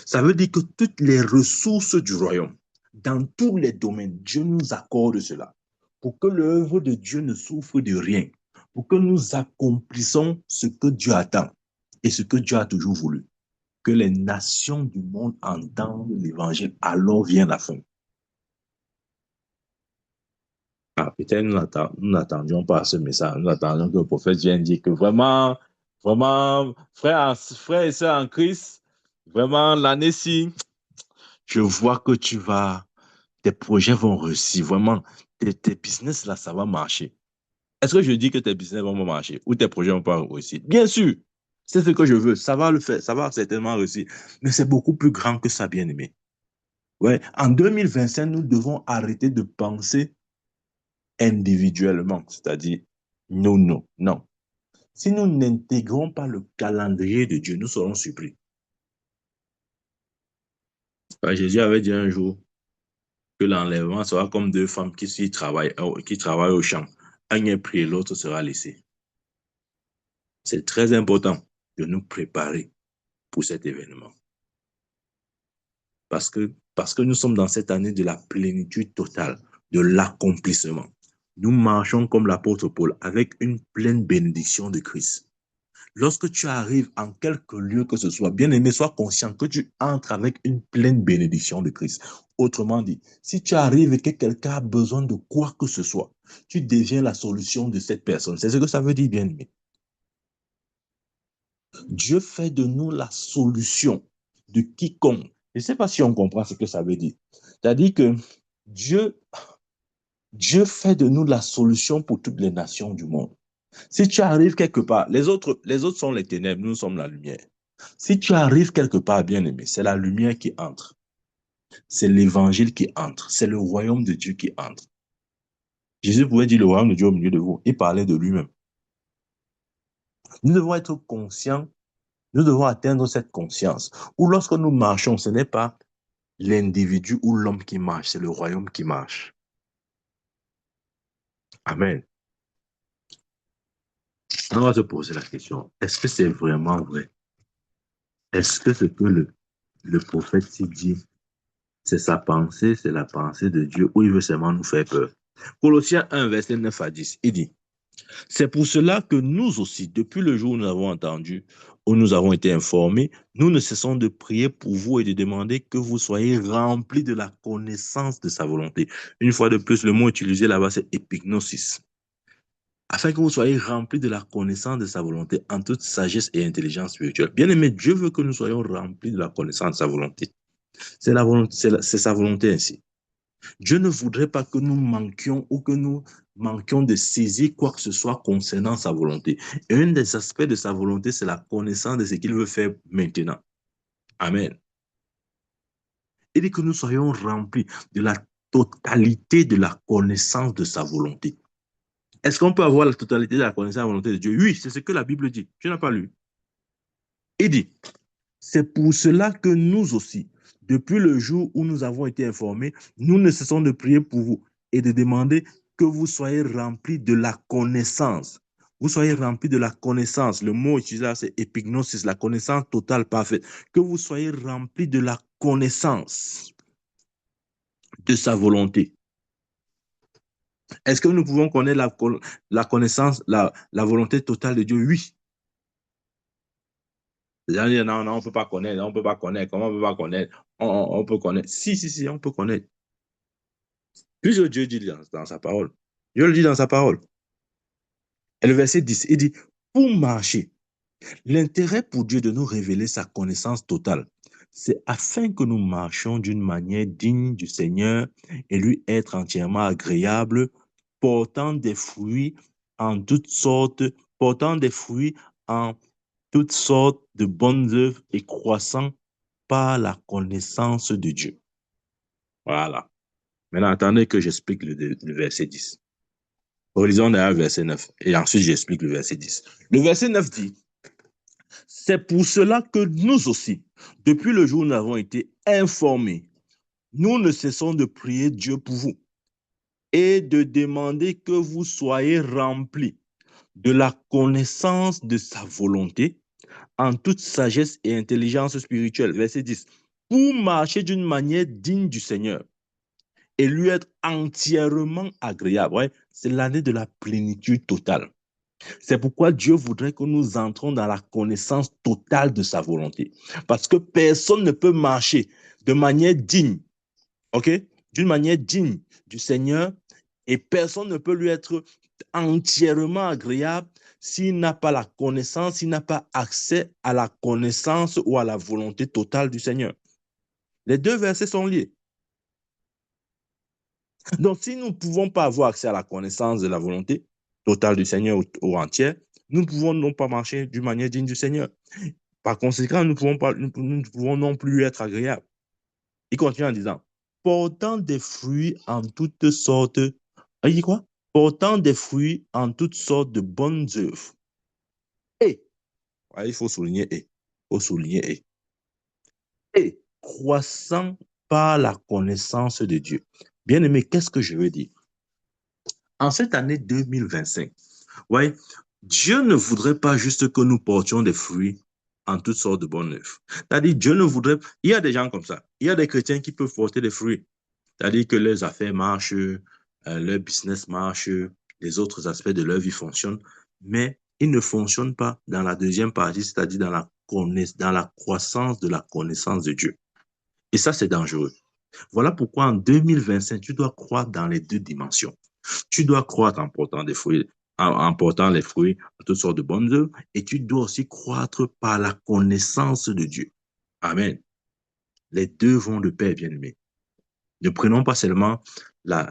Ça veut dire que toutes les ressources du royaume, dans tous les domaines, Dieu nous accorde cela pour que l'œuvre de Dieu ne souffre de rien, pour que nous accomplissions ce que Dieu attend et ce que Dieu a toujours voulu. Que les nations du monde entendent l'évangile, alors vient la fin. Ah, peut-être nous n'attendions pas ce message, nous attendions que le prophète vienne dire que vraiment, vraiment, frère et sœurs en Christ, vraiment, l'année-ci, je vois que tes projets vont réussir, vraiment, tes business là, ça va marcher. Est-ce que je dis que tes business vont marcher ou tes projets vont pas réussir? Bien sûr, c'est ce que je veux, ça va le faire, ça va certainement réussir, mais c'est beaucoup plus grand que ça, bien aimé. Ouais. En 2025, nous devons arrêter de penser individuellement, c'est-à-dire non, non, non. Si nous n'intégrons pas le calendrier de Dieu, nous serons surpris. Jésus avait dit un jour que l'enlèvement sera comme deux femmes qui travaillent au champ. Un est pris et l'autre sera laissé. C'est très important de nous préparer pour cet événement. Parce que nous sommes dans cette année de la plénitude totale, de l'accomplissement. Nous marchons comme l'apôtre Paul avec une pleine bénédiction de Christ. Lorsque tu arrives en quelque lieu que ce soit, bien aimé, sois conscient que tu entres avec une pleine bénédiction de Christ. Autrement dit, si tu arrives et que quelqu'un a besoin de quoi que ce soit, tu deviens la solution de cette personne. C'est ce que ça veut dire, bien aimé. Dieu fait de nous la solution de quiconque. Je ne sais pas si on comprend ce que ça veut dire. C'est-à-dire que Dieu fait de nous la solution pour toutes les nations du monde. Si tu arrives quelque part, les autres sont les ténèbres, nous sommes la lumière. Si tu arrives quelque part, bien aimé, c'est la lumière qui entre. C'est l'évangile qui entre. C'est le royaume de Dieu qui entre. Jésus pouvait dire le royaume de Dieu au milieu de vous. Il parlait de lui-même. Nous devons être conscients, nous devons atteindre cette conscience où lorsque nous marchons, ce n'est pas l'individu ou l'homme qui marche, c'est le royaume qui marche. Amen. On va se poser la question, est-ce que c'est vraiment vrai? Est-ce que ce que le prophète s'y dit, c'est sa pensée, c'est la pensée de Dieu, ou il veut seulement nous faire peur? Colossiens 1, verset 9 à 10, il dit, c'est pour cela que nous aussi, depuis le jour où nous avons entendu, où nous avons été informés, nous ne cessons de prier pour vous et de demander que vous soyez remplis de la connaissance de sa volonté. Une fois de plus, le mot utilisé là-bas, c'est épignosis. Afin que vous soyez remplis de la connaissance de sa volonté en toute sagesse et intelligence spirituelle. Bien aimé, Dieu veut que nous soyons remplis de la connaissance de sa volonté. C'est sa volonté ainsi. Dieu ne voudrait pas que nous manquions ou que nous manquions de saisir quoi que ce soit concernant sa volonté. Et un des aspects de sa volonté, c'est la connaissance de ce qu'il veut faire maintenant. Amen. Il dit que nous soyons remplis de la totalité de la connaissance de sa volonté. Est-ce qu'on peut avoir la totalité de la connaissance de la volonté de Dieu? Oui, c'est ce que la Bible dit. Tu n'as pas lu. Il dit, c'est pour cela que nous aussi, depuis le jour où nous avons été informés, nous ne cessons de prier pour vous et de demander que vous soyez remplis de la connaissance. Vous soyez remplis de la connaissance. Le mot utilisé là, c'est épignosis, la connaissance totale, parfaite. Que vous soyez remplis de la connaissance de sa volonté. Est-ce que nous pouvons connaître la connaissance, la volonté totale de Dieu? Oui. Les gens disent non, non, on ne peut pas connaître, on ne peut pas connaître. Comment on ne peut pas connaître? On peut connaître. Si, on peut connaître. Puisque Dieu dit dans sa parole. Dieu le dit dans sa parole. Et le verset 10, il dit, pour marcher, l'intérêt pour Dieu de nous révéler sa connaissance totale, c'est afin que nous marchions d'une manière digne du Seigneur et lui être entièrement agréable, portant des fruits en toutes sortes, portant des fruits en toutes sortes de bonnes œuvres et croissant par la connaissance de Dieu. Voilà. Maintenant, attendez que j'explique le verset 10. Horizon derrière le verset 9. Et ensuite, j'explique le verset 10. Le verset 9 dit, c'est pour cela que nous aussi, depuis le jour où nous avons été informés, nous ne cessons de prier Dieu pour vous et de demander que vous soyez remplis de la connaissance de sa volonté en toute sagesse et intelligence spirituelle. Verset 10. Pour marcher d'une manière digne du Seigneur et lui être entièrement agréable. Ouais, c'est l'année de la plénitude totale. C'est pourquoi Dieu voudrait que nous entrons dans la connaissance totale de sa volonté. Parce que personne ne peut marcher de manière digne, ok? D'une manière digne du Seigneur, et personne ne peut lui être entièrement agréable s'il n'a pas la connaissance, s'il n'a pas accès à la connaissance ou à la volonté totale du Seigneur. Les deux versets sont liés. Donc, si nous ne pouvons pas avoir accès à la connaissance de la volonté totale du Seigneur ou entière, nous ne pouvons non pas marcher d'une manière digne du Seigneur. Par conséquent, nous ne pouvons non plus être agréables. Il continue en disant, portant des fruits en toutes sortes, il dit quoi? Portant des fruits en toutes sortes de bonnes œuvres. Et, il faut souligner et, et croissant par la connaissance de Dieu. Bien aimé, qu'est-ce que je veux dire? En cette année 2025, ouais, Dieu ne voudrait pas juste que nous portions des fruits en toutes sortes de bonnes œuvres. C'est-à-dire, Dieu ne voudrait... Il y a des gens comme ça. Il y a des chrétiens qui peuvent porter des fruits. C'est-à-dire que leurs affaires marchent, leur business marche, les autres aspects de leur vie fonctionnent, mais ils ne fonctionnent pas dans la deuxième partie, c'est-à-dire dans la croissance de la connaissance de Dieu. Et ça, c'est dangereux. Voilà pourquoi en 2025, tu dois croire dans les deux dimensions. Tu dois croître en portant des fruits, en portant les fruits, toutes sortes de bonnes œuvres, et tu dois aussi croître par la connaissance de Dieu. Amen. Les deux vont de pair, bien-aimés. Ne prenons pas seulement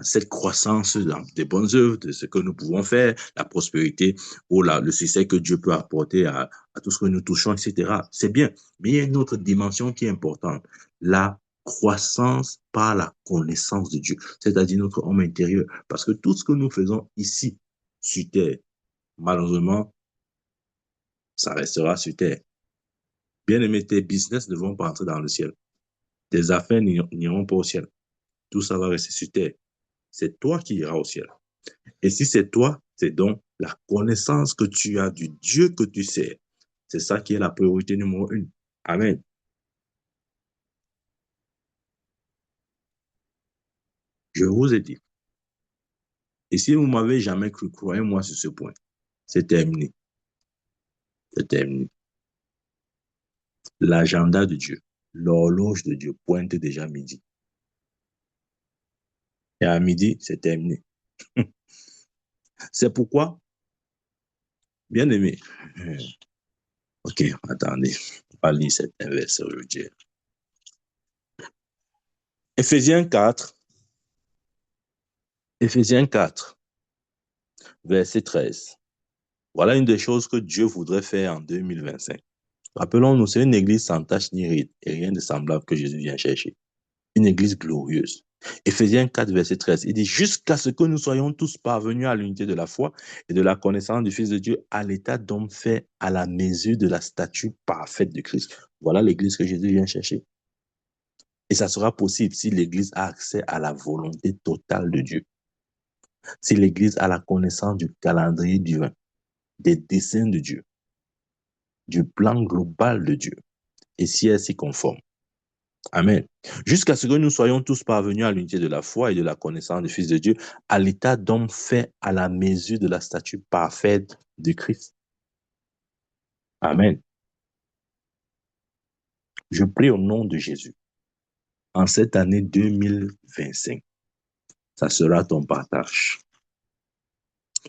cette croissance des bonnes œuvres, de ce que nous pouvons faire, la prospérité ou le succès que Dieu peut apporter à tout ce que nous touchons, etc. C'est bien, mais il y a une autre dimension qui est importante, la croissance par la connaissance de Dieu, c'est-à-dire notre homme intérieur. Parce que tout ce que nous faisons ici, sur terre, malheureusement, ça restera sur terre. Bien aimé, tes business ne vont pas entrer dans le ciel. Tes affaires n'iront pas au ciel. Tout ça va rester sur terre. C'est toi qui iras au ciel. Et si c'est toi, c'est donc la connaissance que tu as du Dieu que tu sers. C'est ça qui est la priorité numéro 1. Amen. Je vous ai dit. Et si vous ne m'avez jamais cru, croyez-moi sur ce point. C'est terminé. C'est terminé. L'agenda de Dieu, l'horloge de Dieu pointe déjà midi. Et à midi, c'est terminé. C'est pourquoi, bien aimé, ok, attendez, on va lire cet verset aujourd'hui. Éphésiens 4, Éphésiens 4, verset 13. Voilà une des choses que Dieu voudrait faire en 2025. Rappelons-nous, c'est une église sans tache ni ride et rien de semblable que Jésus vient chercher. Une église glorieuse. Éphésiens 4, verset 13, il dit, jusqu'à ce que nous soyons tous parvenus à l'unité de la foi et de la connaissance du Fils de Dieu, à l'état d'homme fait à la mesure de la stature parfaite de Christ. Voilà l'église que Jésus vient chercher. Et ça sera possible si l'église a accès à la volonté totale de Dieu. Si l'église a la connaissance du calendrier divin, des desseins de Dieu, du plan global de Dieu, et si elle s'y conforme. Amen. Jusqu'à ce que nous soyons tous parvenus à l'unité de la foi et de la connaissance du Fils de Dieu, à l'état d'homme fait à la mesure de la stature parfaite de Christ. Amen. Je prie au nom de Jésus. En cette année 2025, ça sera ton partage.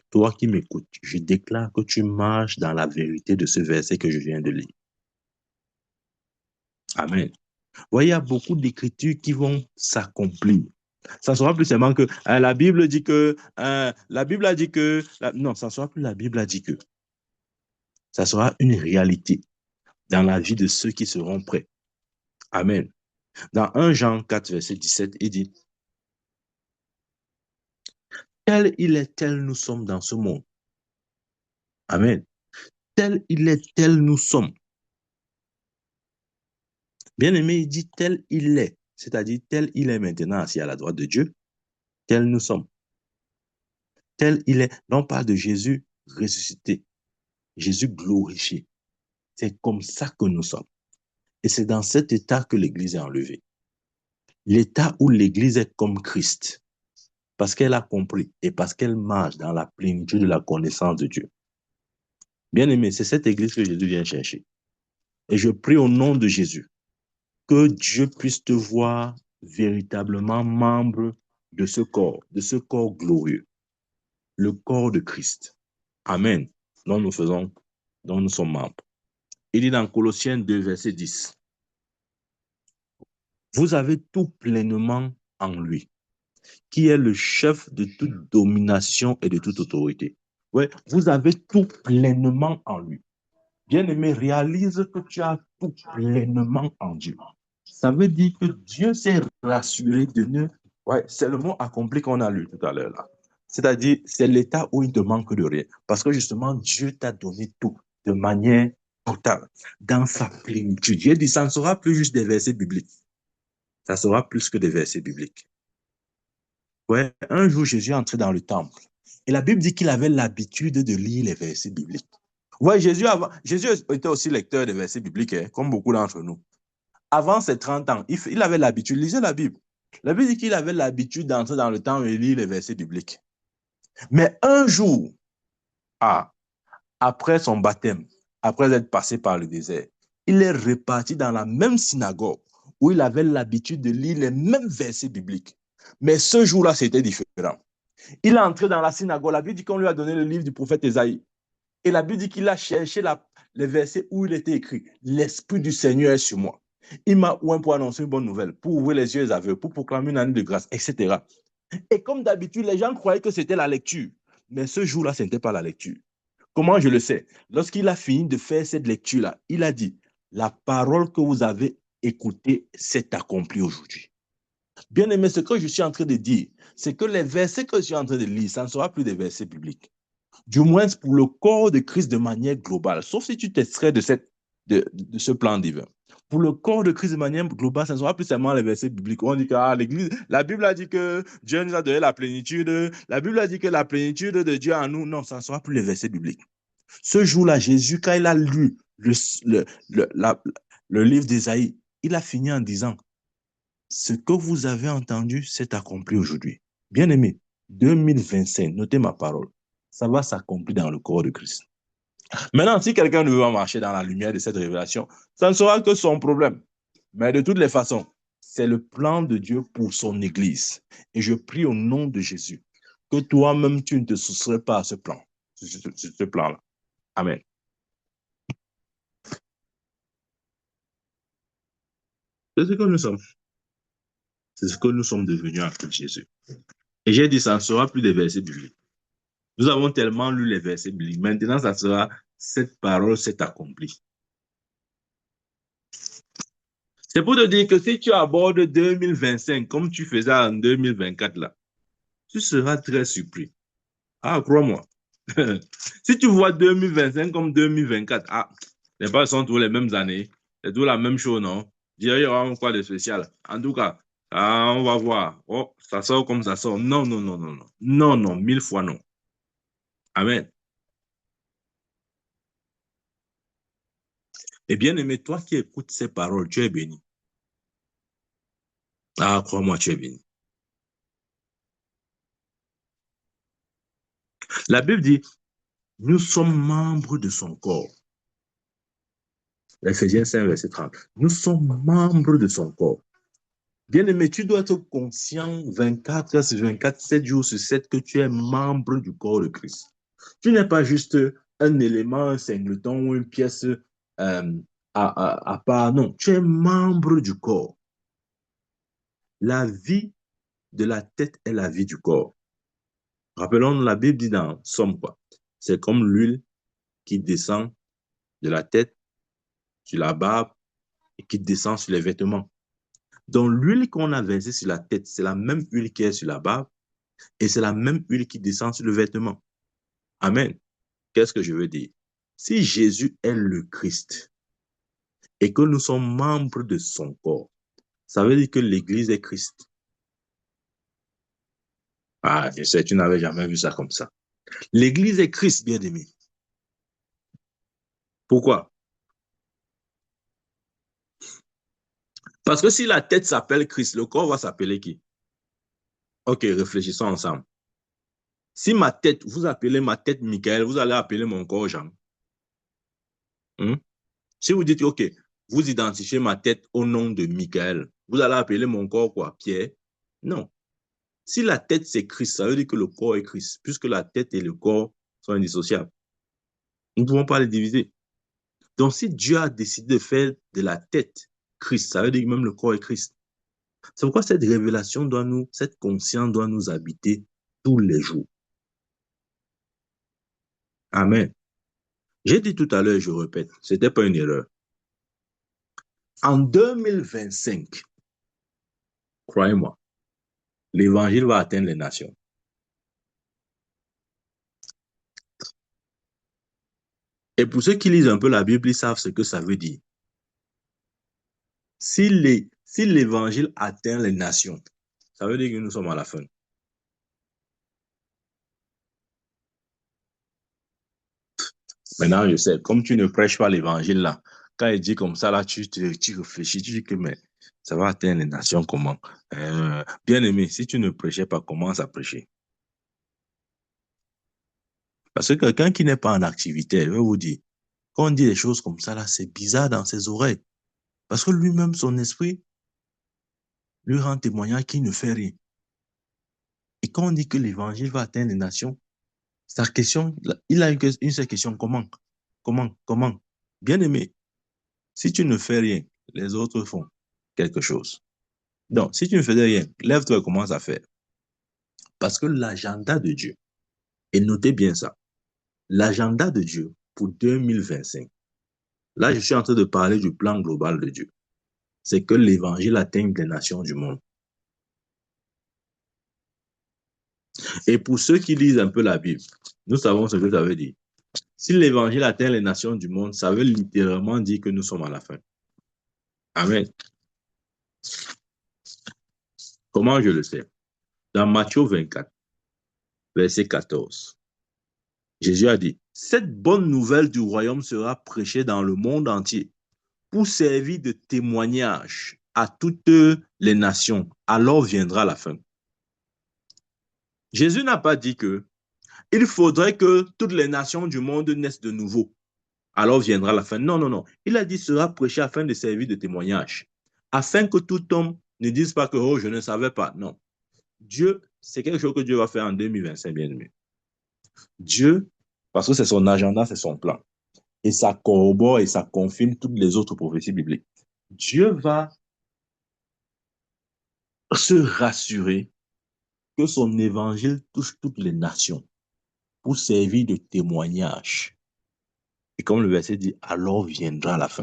Toi qui m'écoutes, je déclare que tu marches dans la vérité de ce verset que je viens de lire. Amen. Voyez, il y a beaucoup d'écritures qui vont s'accomplir. Ça ne sera plus seulement que la Bible dit que, la Bible a dit que, non, ça ne sera plus la Bible a dit que. Ça sera une réalité dans la vie de ceux qui seront prêts. Amen. Dans 1 Jean 4, verset 17, il dit, tel il est, tel nous sommes dans ce monde. Amen. Tel il est, tel nous sommes. Bien-aimé, il dit tel il est, c'est-à-dire tel il est maintenant assis à la droite de Dieu, tel nous sommes. Tel il est. Là, on parle de Jésus ressuscité, Jésus glorifié. C'est comme ça que nous sommes. Et c'est dans cet état que l'Église est enlevée. L'état où l'Église est comme Christ, parce qu'elle a compris et parce qu'elle marche dans la plénitude de la connaissance de Dieu. Bien-aimé, c'est cette Église que Jésus vient chercher. Et je prie au nom de Jésus que Dieu puisse te voir véritablement membre de ce corps glorieux, le corps de Christ. Amen. Dont nous faisons, dont nous sommes membres. Il dit dans Colossiens 2, verset 10, vous avez tout pleinement en lui, qui est le chef de toute domination et de toute autorité. Ouais, vous avez tout pleinement en lui. Bien-aimé, réalise que tu as tout pleinement en Dieu. Ça veut dire que Dieu s'est rassuré de nous. Ouais, c'est le mot accompli qu'on a lu tout à l'heure là. C'est-à-dire, c'est l'état où il ne te manque de rien. Parce que justement, Dieu t'a donné tout de manière totale, dans sa plénitude. J'ai dit, ça ne sera plus juste des versets bibliques. Ça sera plus que des versets bibliques. Ouais, un jour, Jésus est entré dans le temple. Et la Bible dit qu'il avait l'habitude de lire les versets bibliques. Ouais, Jésus était aussi lecteur des versets bibliques, hein, comme beaucoup d'entre nous. Avant ses 30 ans, il avait l'habitude, lisez la Bible. La Bible dit qu'il avait l'habitude d'entrer dans le temple et lire les versets bibliques. Mais un jour, après son baptême, après être passé par le désert, il est reparti dans la même synagogue où il avait l'habitude de lire les mêmes versets bibliques. Mais ce jour-là, c'était différent. Il est entré dans la synagogue. La Bible dit qu'on lui a donné le livre du prophète Ésaïe. Et la Bible dit qu'il a cherché les versets où il était écrit, l'Esprit du Seigneur est sur moi. Il m'a oint pour annoncer une bonne nouvelle, pour ouvrir les yeux aveugles, pour proclamer une année de grâce, etc. Et comme d'habitude, les gens croyaient que c'était la lecture. Mais ce jour-là, ce n'était pas la lecture. Comment je le sais? Lorsqu'il a fini de faire cette lecture-là, il a dit, la parole que vous avez écoutée s'est accomplie aujourd'hui. Bien aimé, ce que je suis en train de dire, c'est que les versets que je suis en train de lire, ça ne sera plus des versets bibliques. Du moins pour le corps de Christ de manière globale, sauf si tu t'extrais de ce plan divin. Pour le corps de Christ de manière globale, ça ne sera plus seulement les versets bibliques. On dit que l'Église, la Bible a dit que Dieu nous a donné la plénitude. La Bible a dit que la plénitude de Dieu en nous. Non, ça ne sera plus les versets bibliques. Ce jour-là, Jésus, quand il a lu le livre d'Ésaïe, il a fini en disant, ce que vous avez entendu s'est accompli aujourd'hui. Bien-aimé, 2025, notez ma parole, ça va s'accomplir dans le corps de Christ. Maintenant, si quelqu'un ne veut pas marcher dans la lumière de cette révélation, ça ne sera que son problème. Mais de toutes les façons, c'est le plan de Dieu pour son Église. Et je prie au nom de Jésus que toi-même, tu ne te soustrais pas à ce plan, ce plan-là. Amen. C'est ce que nous sommes. C'est ce que nous sommes devenus avec Jésus. Et j'ai dit, ça ne sera plus des versets bibliques. Nous avons tellement lu les versets bibliques. Maintenant, ça sera cette parole s'est accomplie. C'est pour te dire que si tu abordes 2025 comme tu faisais en 2024, là, tu seras très surpris. Ah, crois-moi. Si tu vois 2025 comme 2024, ah, les pas sont tous les mêmes années. C'est tout la même chose, non? Il y aura quoi de spécial? En tout cas, ah, on va voir. Oh, ça sort comme ça sort. Non, non, non, non, non. Non, non, mille fois non. Amen. Et bien aimé, toi qui écoutes ces paroles, tu es béni. Ah, crois-moi, tu es béni. La Bible dit, nous sommes membres de son corps. Ephésiens 5, verset 30. Nous sommes membres de son corps. Bien-aimé, tu dois être conscient 24 heures sur 24, 7 jours sur 7 que tu es membre du corps de Christ. Tu n'es pas juste un élément, un singleton ou une pièce à part. Non, tu es membre du corps. La vie de la tête est la vie du corps. Rappelons, la Bible dit dans Somme quoi? C'est comme l'huile qui descend de la tête sur la barbe et qui descend sur les vêtements. Donc, l'huile qu'on a versée sur la tête, c'est la même huile qui est sur la barbe et c'est la même huile qui descend sur le vêtement. Amen. Qu'est-ce que je veux dire? Si Jésus est le Christ et que nous sommes membres de son corps, ça veut dire que l'Église est Christ. Ah, je sais, tu n'avais jamais vu ça comme ça. L'Église est Christ, bien-aimé. Pourquoi? Parce que si la tête s'appelle Christ, le corps va s'appeler qui? Ok, réfléchissons ensemble. Si ma tête, vous appelez ma tête Michael, vous allez appeler mon corps Jean. Hmm? Si vous dites, ok, vous identifiez ma tête au nom de Michael, vous allez appeler mon corps quoi? Pierre? Non. Si la tête c'est Christ, ça veut dire que le corps est Christ, puisque la tête et le corps sont indissociables. Nous ne pouvons pas les diviser. Donc, si Dieu a décidé de faire de la tête Christ, ça veut dire que même le corps est Christ. C'est pourquoi cette révélation doit nous, cette conscience doit nous habiter tous les jours. Amen. J'ai dit tout à l'heure, je répète, ce n'était pas une erreur. En 2025, croyez-moi, l'évangile va atteindre les nations. Et pour ceux qui lisent un peu la Bible, ils savent ce que ça veut dire. Si l'évangile atteint les nations, ça veut dire que nous sommes à la fin. Maintenant, je sais, comme tu ne prêches pas l'évangile là, quand il dit comme ça, là, tu réfléchis, tu dis que mais ça va atteindre les nations comment? Bien aimé, si tu ne prêchais pas, commence à prêcher. Parce que quelqu'un qui n'est pas en activité, il va vous dire, quand on dit des choses comme ça, là, c'est bizarre dans ses oreilles. Parce que lui-même, son esprit, lui rend témoignage qu'il ne fait rien. Et quand on dit que l'évangile va atteindre les nations, sa question, il a une seule question, comment? Comment? Comment? Bien aimé, si tu ne fais rien, les autres font quelque chose. Donc, si tu ne faisais rien, lève-toi et commence à faire. Parce que l'agenda de Dieu, et notez bien ça, l'agenda de Dieu pour 2025, là, je suis en train de parler du plan global de Dieu, c'est que l'évangile atteigne les nations du monde. Et pour ceux qui lisent un peu la Bible, nous savons ce que ça veut dire. Si l'évangile atteint les nations du monde, ça veut littéralement dire que nous sommes à la fin. Amen. Comment je le sais? Dans Matthieu 24, verset 14, Jésus a dit, cette bonne nouvelle du royaume sera prêchée dans le monde entier pour servir de témoignage à toutes les nations. Alors viendra la fin. Jésus n'a pas dit que il faudrait que toutes les nations du monde naissent de nouveau. Alors viendra la fin. Non, non, non. Il a dit sera prêché afin de servir de témoignage. Afin que tout homme ne dise pas que oh, je ne savais pas. Non. Dieu, c'est quelque chose que Dieu va faire en 2025, bien aimé. Dieu, parce que c'est son agenda, c'est son plan. Et ça corrobore et ça confirme toutes les autres prophéties bibliques. Dieu va se rassurer que son évangile touche toutes les nations pour servir de témoignage. Et comme le verset dit, alors viendra la fin.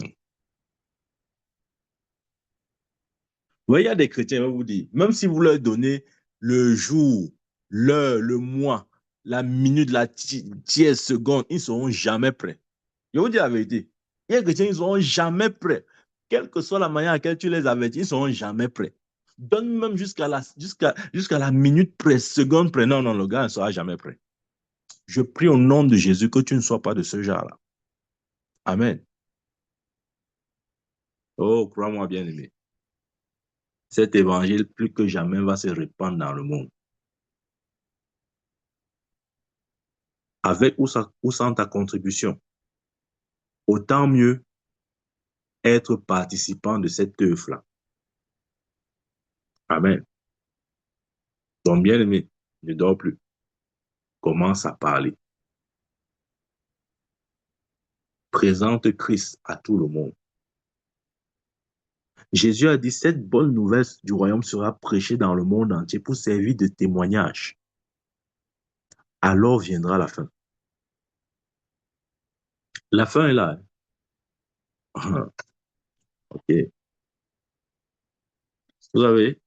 Vous voyez, il y a des chrétiens, ils vont vous dire, même si vous leur donnez le jour, l'heure, le mois, la minute, la tiers seconde, ils ne seront jamais prêts. Je vous dis la vérité. Il y a des chrétiens, ils ne seront jamais prêts. Quelle que soit la manière à laquelle tu les avertis, ils ne seront jamais prêts. Donne même jusqu'à la minute près, seconde près. Non, non, le gars ne sera jamais prêt. Je prie au nom de Jésus que tu ne sois pas de ce genre-là. Amen. Oh, crois-moi bien aimé. Cet évangile, plus que jamais, va se répandre dans le monde. Avec ou sans ta contribution. Autant mieux être participant de cette œuvre-là. Amen. Donc, bien aimé, ne dors plus. Commence à parler. Présente Christ à tout le monde. Jésus a dit, cette bonne nouvelle du royaume sera prêchée dans le monde entier pour servir de témoignage. Alors viendra la fin. La fin est là. OK. Vous savez,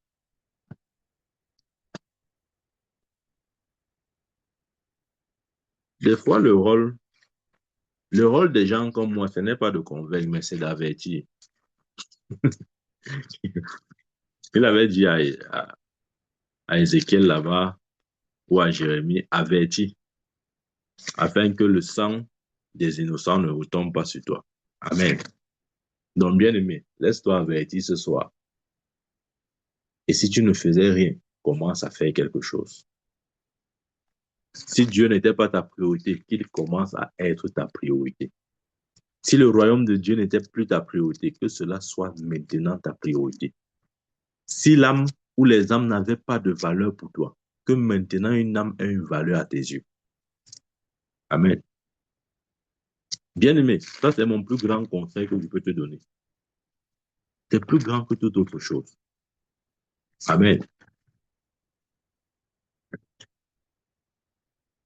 des fois, le rôle des gens comme moi, ce n'est pas de convaincre, mais c'est d'avertir. Il avait dit à Ézéchiel là-bas ou à Jérémie, avertis, afin que le sang des innocents ne retombe pas sur toi. Amen. Donc, bien aimé, laisse-toi avertir ce soir. Et si tu ne faisais rien, commence à faire quelque chose. Si Dieu n'était pas ta priorité, qu'il commence à être ta priorité. Si le royaume de Dieu n'était plus ta priorité, que cela soit maintenant ta priorité. Si l'âme ou les âmes n'avaient pas de valeur pour toi, que maintenant une âme ait une valeur à tes yeux. Amen. Bien-aimé, ça c'est mon plus grand conseil que je peux te donner. C'est plus grand que toute autre chose. Amen.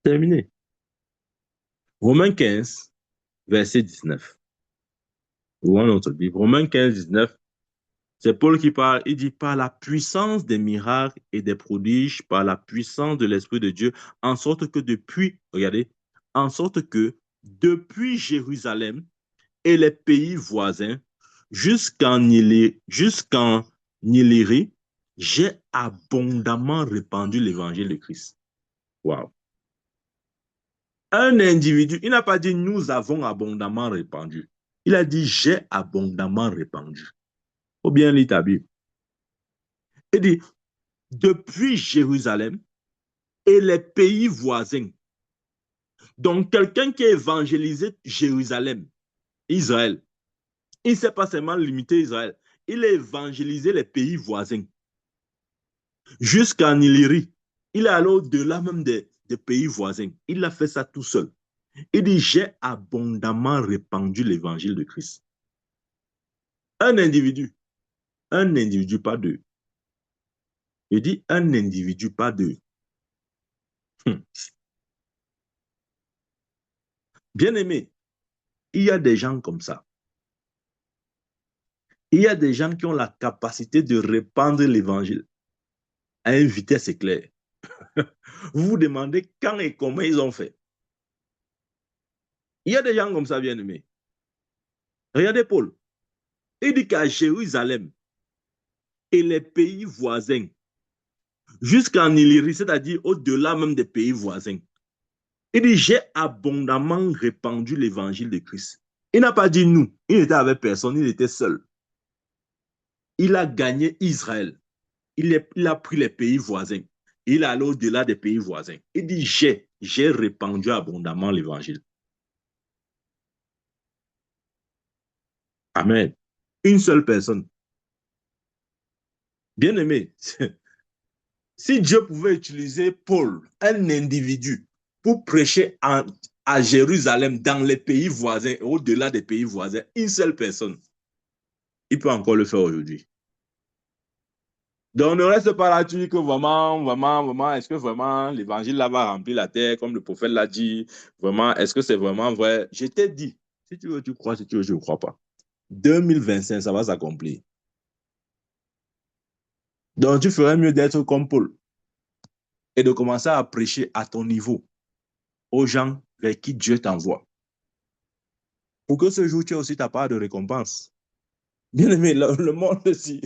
Terminé. Romains 15, verset 19. Ouvrons notre Bible. Romains 15, 19. C'est Paul qui parle. Il dit, par la puissance des miracles et des prodiges, par la puissance de l'Esprit de Dieu, en sorte que depuis, regardez, en sorte que depuis Jérusalem et les pays voisins, jusqu'en Illyrie, j'ai abondamment répandu l'évangile de Christ. Wow. Un individu, il n'a pas dit nous avons abondamment répandu. Il a dit j'ai abondamment répandu. Faut bien lire ta Bible. Il dit depuis Jérusalem et les pays voisins. Donc quelqu'un qui a évangélisé Jérusalem, Israël, il ne s'est pas seulement limité à Israël, il a évangélisé les pays voisins. Jusqu'en Illyrie. Il est allé au-delà même des pays voisins. Il a fait ça tout seul. Il dit, j'ai abondamment répandu l'évangile de Christ. Un individu, pas deux. Il dit un individu, pas deux. Bien aimé, il y a des gens comme ça. Il y a des gens qui ont la capacité de répandre l'évangile à une vitesse éclair. Vous vous demandez quand et comment ils ont fait. Il y a des gens comme ça, bien aimé. Regardez Paul. Il dit qu'à Jérusalem et les pays voisins, jusqu'en Illyrie, c'est-à-dire au-delà même des pays voisins, il dit, j'ai abondamment répandu l'évangile de Christ. Il n'a pas dit nous. Il n'était avec personne, il était seul. Il a gagné Israël. Il a pris les pays voisins. Il est allé au-delà des pays voisins. Il dit, j'ai répandu abondamment l'évangile. Amen. Une seule personne. Bien aimé, si Dieu pouvait utiliser Paul, un individu, pour prêcher à Jérusalem, dans les pays voisins, au-delà des pays voisins, une seule personne, il peut encore le faire aujourd'hui. Donc, ne reste pas là, tu dis que vraiment, est-ce que vraiment l'évangile là va remplir la terre comme le prophète l'a dit? Vraiment, est-ce que c'est vraiment vrai? Je t'ai dit, si tu veux, tu crois, si tu veux, je ne crois pas. 2025, ça va s'accomplir. Donc, tu ferais mieux d'être comme Paul et de commencer à prêcher à ton niveau aux gens vers qui Dieu t'envoie. Pour que ce jour, tu aies aussi ta part de récompense. Bien aimé, le monde aussi,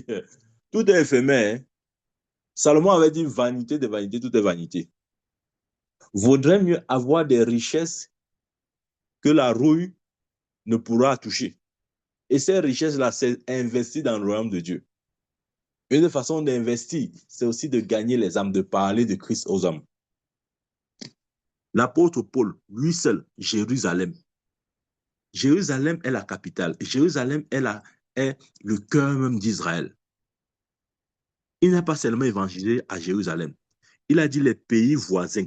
tout est éphémère. Hein. Salomon avait dit vanité de vanité, tout est vanité. Vaudrait mieux avoir des richesses que la rouille ne pourra toucher. Et ces richesses-là, c'est investi dans le royaume de Dieu. Une façon d'investir, c'est aussi de gagner les âmes, de parler de Christ aux hommes. L'apôtre Paul, lui seul, Jérusalem. Jérusalem est la capitale. Jérusalem est le cœur même d'Israël. Il n'a pas seulement évangélisé à Jérusalem. Il a dit les pays voisins.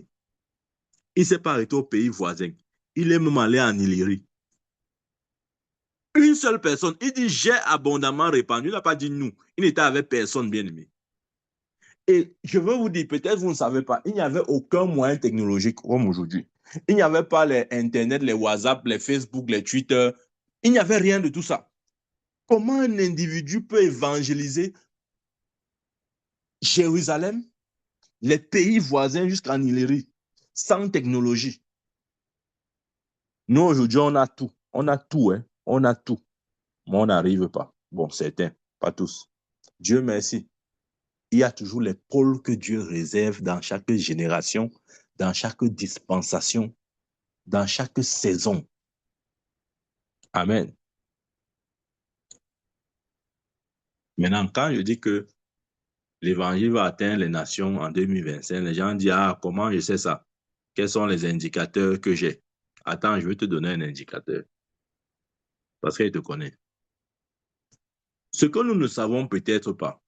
Il ne s'est pas arrêté aux pays voisins. Il est même allé en Illyrie. Une seule personne. Il dit j'ai abondamment répandu. Il n'a pas dit nous. Il n'était avec personne, bien aimé. Et je veux vous dire, peut-être vous ne savez pas, il n'y avait aucun moyen technologique comme aujourd'hui. Il n'y avait pas les Internet, les WhatsApp, les Facebook, les Twitter. Il n'y avait rien de tout ça. Comment un individu peut évangéliser Jérusalem, les pays voisins jusqu'en Illyrie, sans technologie? Nous, aujourd'hui, on a tout. On a tout, hein. On a tout. Mais on n'arrive pas. Bon, certains, pas tous. Dieu merci. Il y a toujours les pôles que Dieu réserve dans chaque génération, dans chaque dispensation, dans chaque saison. Amen. Maintenant, quand je dis que l'évangile va atteindre les nations en 2025, les gens disent, ah, comment je sais ça? Quels sont les indicateurs que j'ai? Attends, je vais te donner un indicateur, parce qu'il te connaît. Ce que nous ne savons peut-être pas,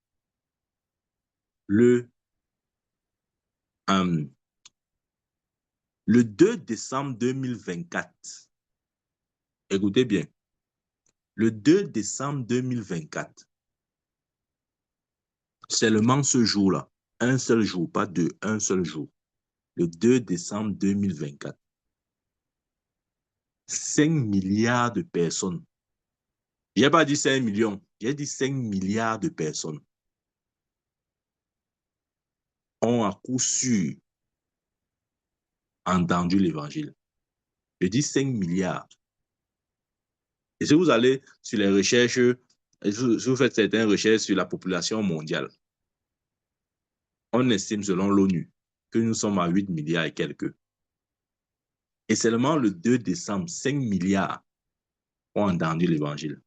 le, euh, le 2 décembre 2024, écoutez bien, le 2 décembre 2024, seulement ce jour-là, un seul jour, pas deux, un seul jour, le 2 décembre 2024, 5 milliards de personnes, je n'ai pas dit 5 millions, j'ai dit 5 milliards de personnes ont à coup sûr entendu l'évangile. Je dis 5 milliards. Et si vous allez sur les recherches, si vous faites certaines recherches sur la population mondiale, on estime selon l'ONU que nous sommes à 8 milliards et quelques. Et seulement le 2 décembre, 5 milliards ont entendu l'évangile.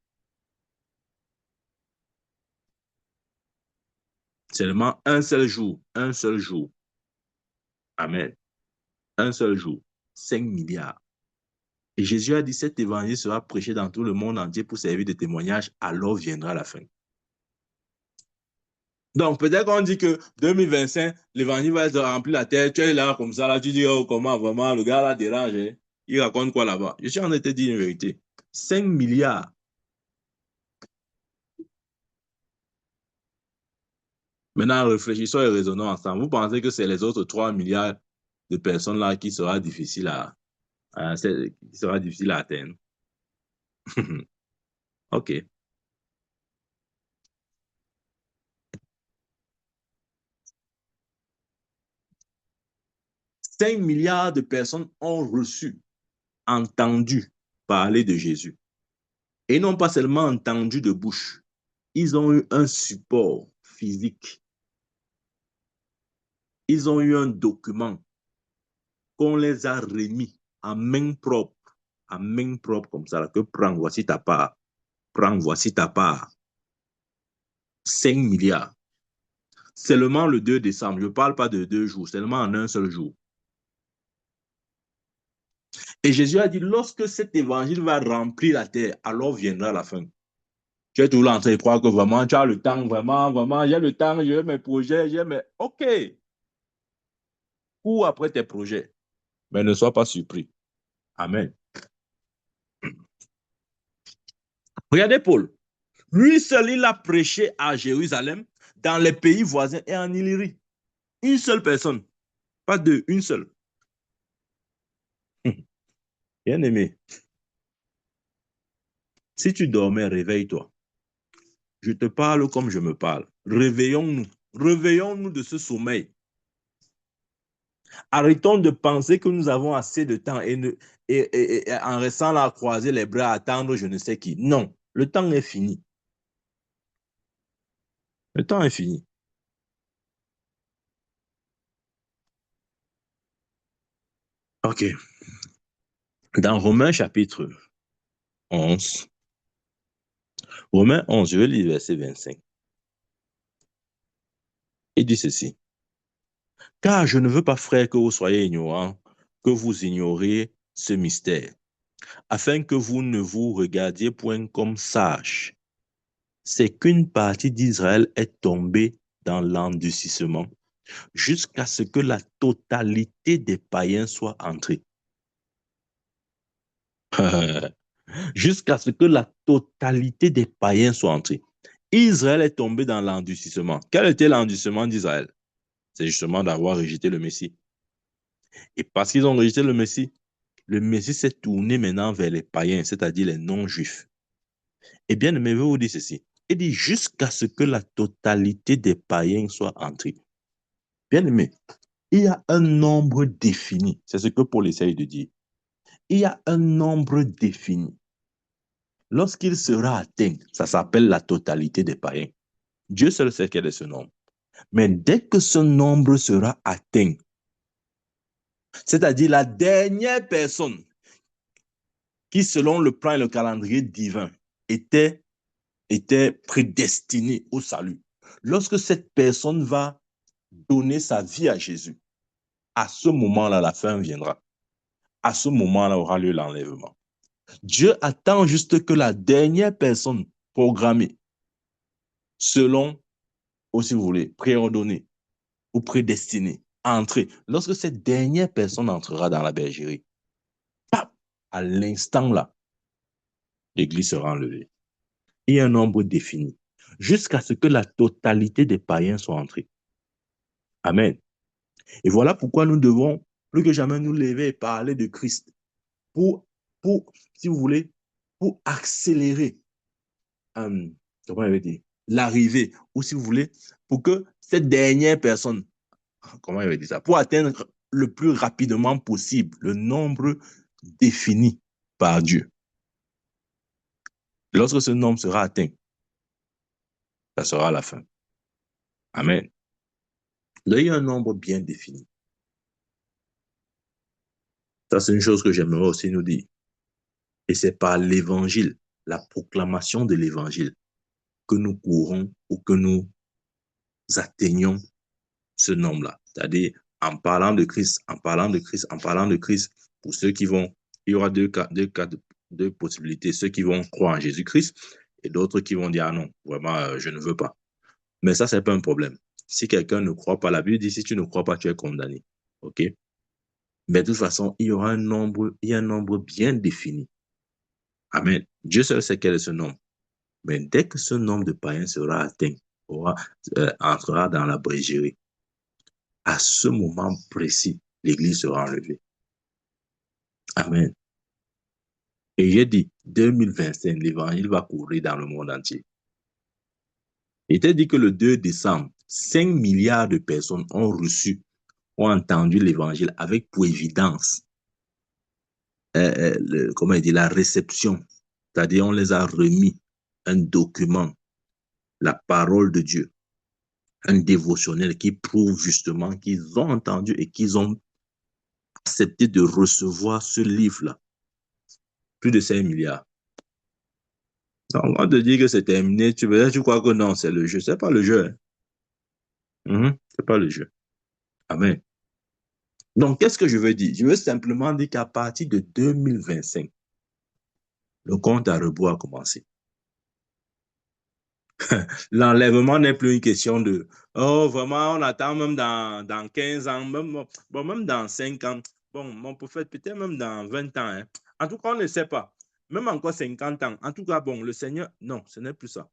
Seulement un seul jour, un seul jour. Amen. Un seul jour, 5 milliards. Et Jésus a dit, cet évangile sera prêché dans tout le monde entier pour servir de témoignage, alors viendra la fin. Donc, peut-être qu'on dit que 2025, l'évangile va être rempli la terre. Tu es là comme ça, là, tu dis, oh, comment vraiment, le gars là dérange. Hein? Il raconte quoi là-bas? Je suis en train de te dire une vérité. 5 milliards. Maintenant, réfléchissons et raisonnons ensemble. Vous pensez que c'est les autres 3 milliards de personnes là qui sera difficile qui sera difficile à atteindre? OK. 5 milliards de personnes ont reçu, entendu parler de Jésus. Et non pas seulement entendu de bouche, ils ont eu un support physique. Ils ont eu un document qu'on les a remis à main propre comme ça, que prends, voici ta part, prends, voici ta part. 5 milliards. Seulement le 2 décembre, je ne parle pas de 2 jours, seulement en un seul jour. Et Jésus a dit, lorsque cet évangile va remplir la terre, alors viendra la fin. Tu es toujours en train de croire que vraiment, tu as le temps, vraiment, j'ai le temps, j'ai mes projets, j'ai mes... OK. Ou après tes projets. Mais ne sois pas surpris. Amen. Regardez Paul. Lui seul, il a prêché à Jérusalem, dans les pays voisins et en Illyrie. Une seule personne, pas deux, une seule. Bien aimé, si tu dormais, réveille-toi. Je te parle comme je me parle. Réveillons-nous. Réveillons-nous de ce sommeil. Arrêtons de penser que nous avons assez de temps et en restant là à croiser les bras, à attendre je ne sais qui. Non, le temps est fini. Le temps est fini. OK. Dans Romains chapitre 11, Romains 11, je vais lire verset 25. Il dit ceci. Car je ne veux pas, frère, que vous soyez ignorants, que vous ignoriez ce mystère, afin que vous ne vous regardiez point comme sages. C'est qu'une partie d'Israël est tombée dans l'endurcissement jusqu'à ce que la totalité des païens soit entrée. Jusqu'à ce que la totalité des païens soit entrée. Israël est tombé dans l'endurcissement. Quel était l'endurcissement d'Israël? C'est justement d'avoir rejeté le Messie. Et parce qu'ils ont rejeté le Messie s'est tourné maintenant vers les païens, c'est-à-dire les non-juifs. Eh bien, mais je vais vous dire ceci. Il dit jusqu'à ce que la totalité des païens soit entrée. Bien aimé, il y a un nombre défini. C'est ce que Paul essaye de dire. Il y a un nombre défini. Lorsqu'il sera atteint, ça s'appelle la totalité des païens. Dieu seul sait quel est ce nombre. Mais dès que ce nombre sera atteint, c'est-à-dire la dernière personne qui, selon le plan et le calendrier divin, était prédestinée au salut, lorsque cette personne va donner sa vie à Jésus, à ce moment-là, la fin viendra. À ce moment-là aura lieu l'enlèvement. Dieu attend juste que la dernière personne programmée, selon, ou si vous voulez, préordonnée ou prédestinée, à entrer. Lorsque cette dernière personne entrera dans la bergerie, paf, à l'instant là, l'église sera enlevée. Il y a un nombre défini, jusqu'à ce que la totalité des païens soient entrés. Amen. Et voilà pourquoi nous devons plus que jamais nous lever et parler de Christ pour, si vous voulez, pour accélérer comment je vais dire, l'arrivée, ou si vous voulez, pour que cette dernière personne, comment je vais dire ça, pour atteindre le plus rapidement possible le nombre défini par Dieu. Lorsque ce nombre sera atteint, ça sera la fin. Amen. Là, il y a un nombre bien défini. Ça, c'est une chose que j'aimerais aussi nous dire. Et c'est par l'évangile, la proclamation de l'évangile, que nous courons ou que nous atteignons ce nombre-là. C'est-à-dire, en parlant de Christ, en parlant de Christ, en parlant de Christ, pour ceux qui vont, il y aura deux possibilités. Ceux qui vont croire en Jésus-Christ et d'autres qui vont dire, ah non, vraiment, je ne veux pas. Mais ça, c'est pas un problème. Si quelqu'un ne croit pas, la Bible dit, si tu ne crois pas, tu es condamné. OK? Mais de toute façon, il y aura il y a un nombre bien défini. Amen. Dieu seul sait quel est ce nombre. Mais dès que ce nombre de païens sera atteint, entrera dans la bergerie, à ce moment précis, l'Église sera enlevée. Amen. Et j'ai dit, 2025, l'Évangile va courir dans le monde entier. Il était dit que le 2 décembre, 5 milliards de personnes ont entendu l'Évangile avec pour évidence comment il dit, la réception. C'est-à-dire, on les a remis un document, la parole de Dieu, un dévotionnel qui prouve justement qu'ils ont entendu et qu'ils ont accepté de recevoir ce livre-là. Plus de 5 milliards. Donc, on va te dire que c'est terminé, tu crois que non, c'est le jeu. C'est pas le jeu. C'est pas le jeu. Amen. Donc, qu'est-ce que je veux dire? Je veux simplement dire qu'à partir de 2025, le compte à rebours a commencé. L'enlèvement n'est plus une question de oh, vraiment, on attend même dans 15 ans, même dans 5 ans. Bon, mon prophète, peut-être même dans 20 ans. Hein. En tout cas, on ne sait pas. Même encore 50 ans. En tout cas, bon, le Seigneur, non, ce n'est plus ça.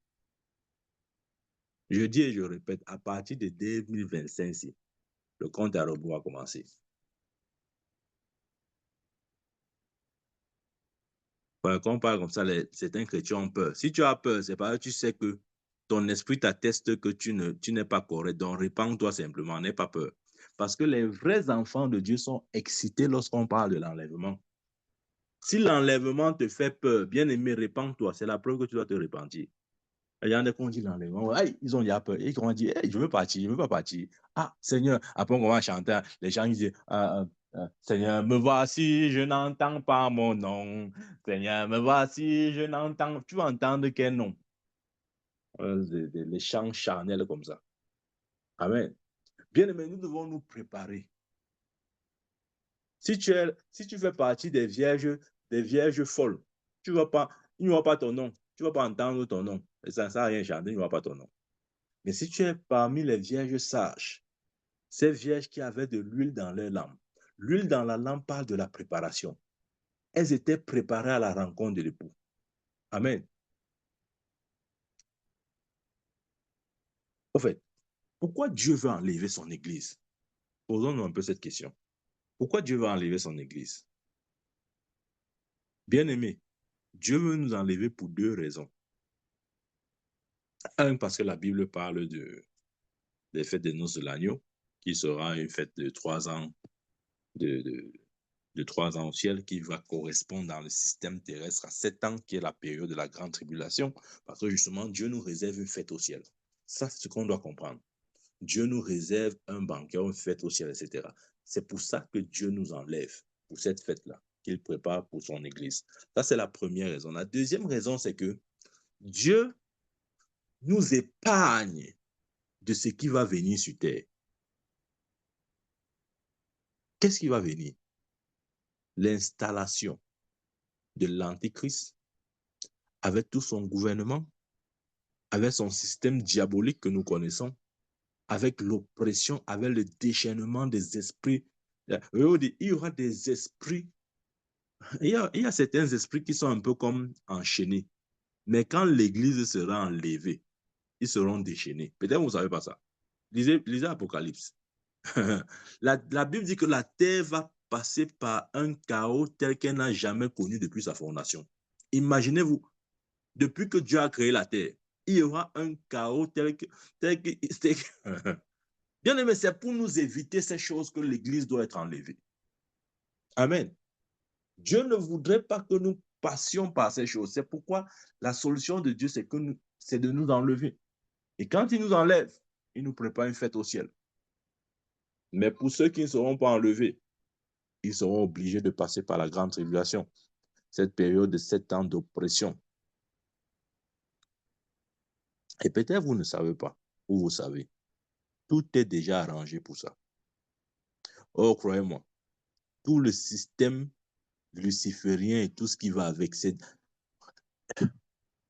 Je dis et je répète, à partir de 2025, le compte à rebours a commencé. Quand on parle comme ça, certains chrétiens ont peur. Si tu as peur, c'est parce que tu sais que ton esprit t'atteste que tu n'es pas correct. Donc, répands-toi simplement, n'aie pas peur. Parce que les vrais enfants de Dieu sont excités lorsqu'on parle de l'enlèvement. Si l'enlèvement te fait peur, bien aimé, répands-toi. C'est la preuve que tu dois te repentir. Il y en a qui ont dit l'enlèvement. Ils ont déjà peur. Ils ont dit, hey, je veux partir, je ne veux pas partir. Ah, Seigneur, après on va chanter. Les gens ils disent, Seigneur, me voici, je n'entends pas mon nom. Seigneur, me voici, je n'entends. Tu vas entendre quel nom? Les chants charnels comme ça. Amen. Bien aimé, nous devons nous préparer. Si tu fais partie des vierges folles, il n'y aura pas ton nom. Tu ne vas pas entendre ton nom. Et ça ne sert à rien chanter, il n'y aura pas ton nom. Mais si tu es parmi les vierges sages, ces vierges qui avaient de l'huile dans leur lampe, l'huile dans la lampe parle de la préparation. Elles étaient préparées à la rencontre de l'époux. Amen. En fait, pourquoi Dieu veut enlever son église? Posons-nous un peu cette question. Pourquoi Dieu veut enlever son église? Bien-aimé, Dieu veut nous enlever pour deux raisons. Un, parce que la Bible parle des fêtes des noces de l'agneau, qui sera une fête de 3 ans de 3 ans au ciel, qui va correspondre dans le système terrestre à 7 ans, qui est la période de la grande tribulation, parce que justement, Dieu nous réserve une fête au ciel. Ça, c'est ce qu'on doit comprendre. Dieu nous réserve un banquet, une fête au ciel, etc. C'est pour ça que Dieu nous enlève pour cette fête-là, qu'il prépare pour son Église. Ça, c'est la première raison. La deuxième raison, c'est que Dieu nous épargne de ce qui va venir sur terre. Qu'est-ce qui va venir? L'installation de l'Antichrist avec tout son gouvernement, avec son système diabolique que nous connaissons, avec l'oppression, avec le déchaînement des esprits. Il y aura des esprits, il y a certains esprits qui sont un peu comme enchaînés. Mais quand l'Église sera enlevée, ils seront déchaînés. Peut-être vous ne savez pas ça. Lisez Apocalypse. La Bible dit que la terre va passer par un chaos tel qu'elle n'a jamais connu depuis sa fondation. Imaginez-vous, depuis que Dieu a créé la terre, il y aura un chaos tel que bien aimé, c'est pour nous éviter ces choses que l'Église doit être enlevée. Amen. Dieu ne voudrait pas que nous passions par ces choses. C'est pourquoi la solution de Dieu, c'est de nous enlever. Et quand il nous enlève, il nous prépare une fête au ciel. Mais pour ceux qui ne seront pas enlevés, ils seront obligés de passer par la grande tribulation, cette période de 7 ans d'oppression. Et peut-être vous ne savez pas, ou vous savez, tout est déjà arrangé pour ça. Or, croyez-moi, tout le système luciférien et tout ce qui va avec cette...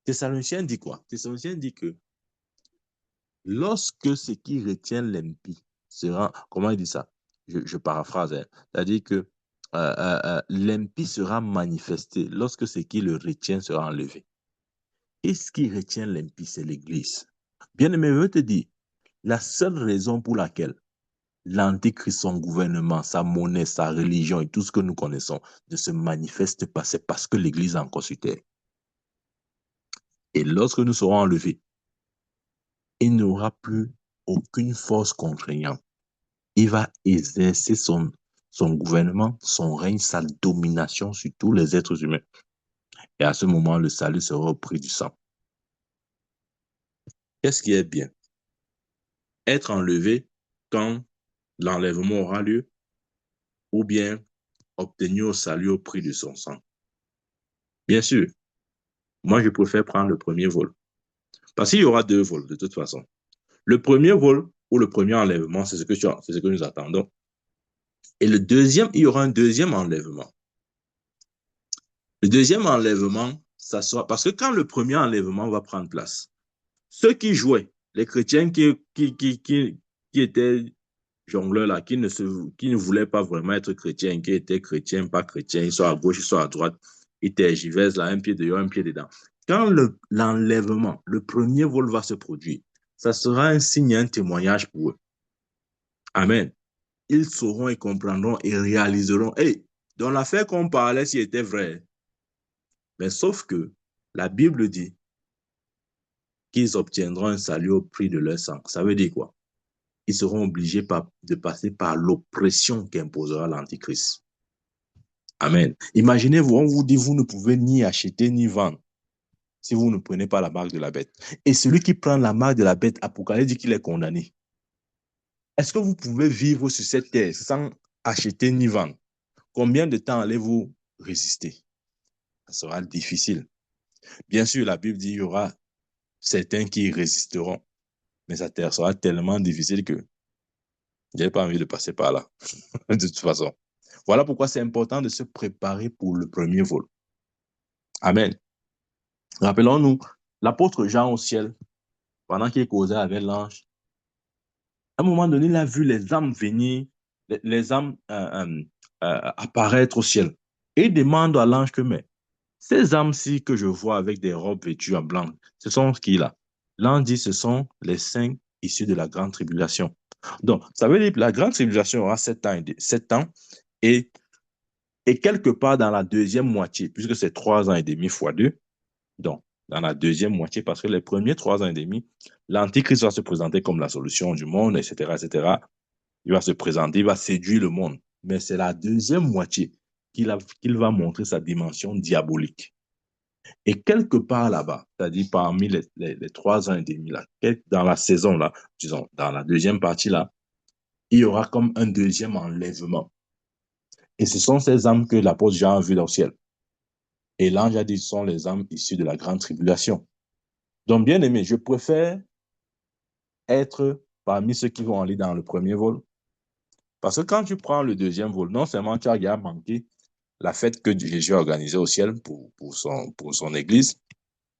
Thessaloniciens dit quoi? Thessaloniciens dit que lorsque ce qui retient l'impie sera... Comment il dit ça? Je paraphrase. Hein. C'est-à-dire que l'impie sera manifesté lorsque ce qui le retient sera enlevé. Et ce qui retient l'impie, c'est l'Église. Bien aimé, je veux te dire, la seule raison pour laquelle l'Antéchrist, son gouvernement, sa monnaie, sa religion et tout ce que nous connaissons ne se manifeste pas, c'est parce que l'Église est encore sur terre. Et lorsque nous serons enlevés, il n'y aura plus aucune force contraignante. Il va exercer son gouvernement, son règne, sa domination sur tous les êtres humains. Et à ce moment, le salut sera au prix du sang. Qu'est-ce qui est bien? Être enlevé quand l'enlèvement aura lieu, ou bien obtenir au salut au prix de son sang. Bien sûr, moi je préfère prendre le premier vol. Parce qu'il y aura 2 vols de toute façon. Le premier vol ou le premier enlèvement, c'est ce que nous attendons. Et le deuxième, il y aura un deuxième enlèvement. Le deuxième enlèvement, ça sera... Parce que quand le premier enlèvement va prendre place, ceux qui jouaient, les chrétiens qui étaient jongleurs là, qui ne voulaient pas vraiment être chrétiens, qui étaient chrétiens, pas chrétiens, ils sont à gauche, ils sont à droite, ils tergiversent là, un pied dehors, un pied dedans. Quand l'enlèvement, le premier vol va se produire, Ça sera un signe et un témoignage pour eux. Amen. Ils sauront et comprendront et réaliseront. Hey, dans l'affaire qu'on parlait, si était vrai. Mais sauf que la Bible dit qu'ils obtiendront un salut au prix de leur sang. Ça veut dire quoi? Ils seront obligés de passer par l'oppression qu'imposera l'Antichrist. Amen. Imaginez-vous, on vous dit, vous ne pouvez ni acheter ni vendre si vous ne prenez pas la marque de la bête. Et celui qui prend la marque de la bête, Apocalypse dit qu'il est condamné. Est-ce que vous pouvez vivre sur cette terre sans acheter ni vendre? Combien de temps allez-vous résister? Ça sera difficile. Bien sûr, la Bible dit qu'il y aura certains qui résisteront, mais ça sera tellement difficile que je n'ai pas envie de passer par là, de toute façon. Voilà pourquoi c'est important de se préparer pour le premier vol. Amen. Rappelons-nous, l'apôtre Jean au ciel, pendant qu'il causait avec l'ange, à un moment donné, il a vu les âmes venir, les âmes apparaître au ciel. Et il demande à l'ange que, mais ces âmes-ci que je vois avec des robes vêtues en blanc, ce sont qui là? L'ange dit, ce sont les saints issus de la grande tribulation. Donc, ça veut dire que la grande tribulation aura 7 ans et, et quelque part dans la deuxième moitié, puisque c'est 3 ans et demi fois 2, donc dans la deuxième moitié, parce que les premiers 3 ans et demi, l'Antichrist va se présenter comme la solution du monde, etc., etc. Il va se présenter, il va séduire le monde. Mais c'est la deuxième moitié qu'il va montrer sa dimension diabolique. Et quelque part là-bas, c'est-à-dire parmi les 3 ans et demi, là, dans la saison, là, disons, dans la deuxième partie, là, il y aura comme un deuxième enlèvement. Et ce sont ces âmes que l'apôtre Jean a vues dans le ciel. Et l'ange a dit, ce sont les âmes issues de la grande tribulation. Donc, bien aimé, je préfère être parmi ceux qui vont aller dans le premier vol. Parce que quand tu prends le deuxième vol, non seulement tu as manqué la fête que Jésus a organisée au ciel pour son église,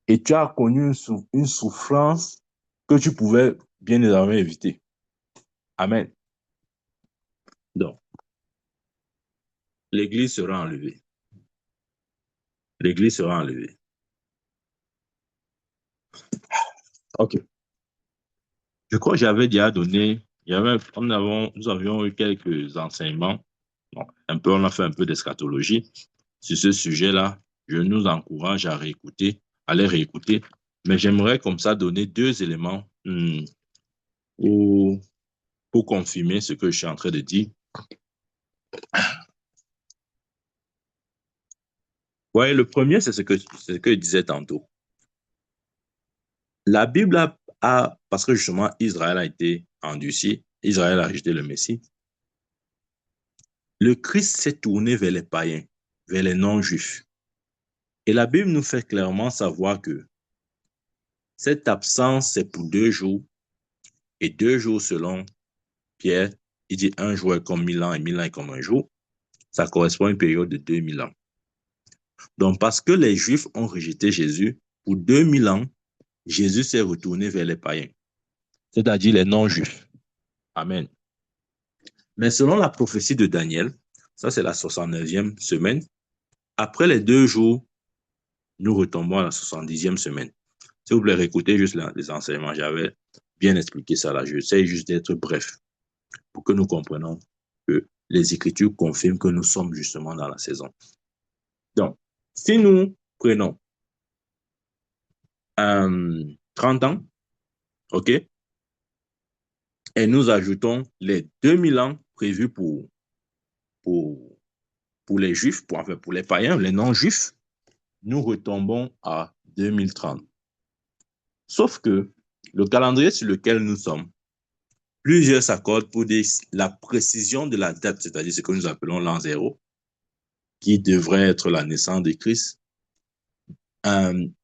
et tu as connu une souffrance que tu pouvais bien évidemment éviter. Amen. Donc, l'église sera enlevée. L'église sera enlevée. OK. Je crois que j'avais déjà donné, nous avions eu quelques enseignements. Donc, on a fait un peu d'eschatologie sur ce sujet-là. Je nous encourage à les réécouter. Mais j'aimerais comme ça donner 2 éléments pour, pour confirmer ce que je suis en train de dire. Ouais, le premier, c'est ce que je disais tantôt. La Bible parce que justement, Israël a été endurci, Israël a rejeté le Messie. Le Christ s'est tourné vers les païens, vers les non-juifs. Et la Bible nous fait clairement savoir que cette absence, c'est pour 2 jours, et 2 jours selon Pierre, il dit un jour est comme 1000 ans et 1000 ans est comme un jour. Ça correspond à une période de 2000 ans. Donc, parce que les Juifs ont rejeté Jésus, pour 2000 ans, Jésus s'est retourné vers les païens, c'est-à-dire les non-juifs. Amen. Mais selon la prophétie de Daniel, ça c'est la 69e semaine, après les 2 jours, nous retombons à la 70e semaine. S'il vous plaît, réécoutez juste les enseignements. J'avais bien expliqué ça là. J'essaie juste d'être bref pour que nous comprenions que les Écritures confirment que nous sommes justement dans la saison. Donc, si nous prenons 30 ans, OK, et nous ajoutons les 2000 ans prévus pour, pour les Juifs, pour les païens, les non-Juifs, nous retombons à 2030. Sauf que le calendrier sur lequel nous sommes, plusieurs s'accordent pour dire la précision de la date, c'est-à-dire ce que nous appelons l'an zéro, qui devrait être la naissance de Christ,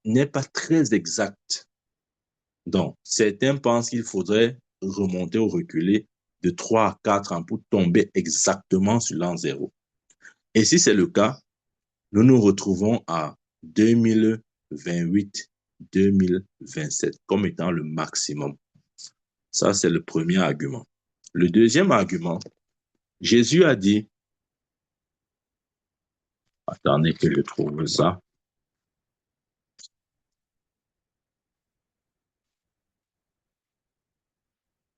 n'est pas très exacte. Donc, certains pensent qu'il faudrait remonter ou reculer de 3 à 4 ans pour tomber exactement sur l'an zéro. Et si c'est le cas, nous nous retrouvons à 2028-2027 comme étant le maximum. Ça, c'est le premier argument. Le deuxième argument, Jésus a dit, attendez que je trouve ça.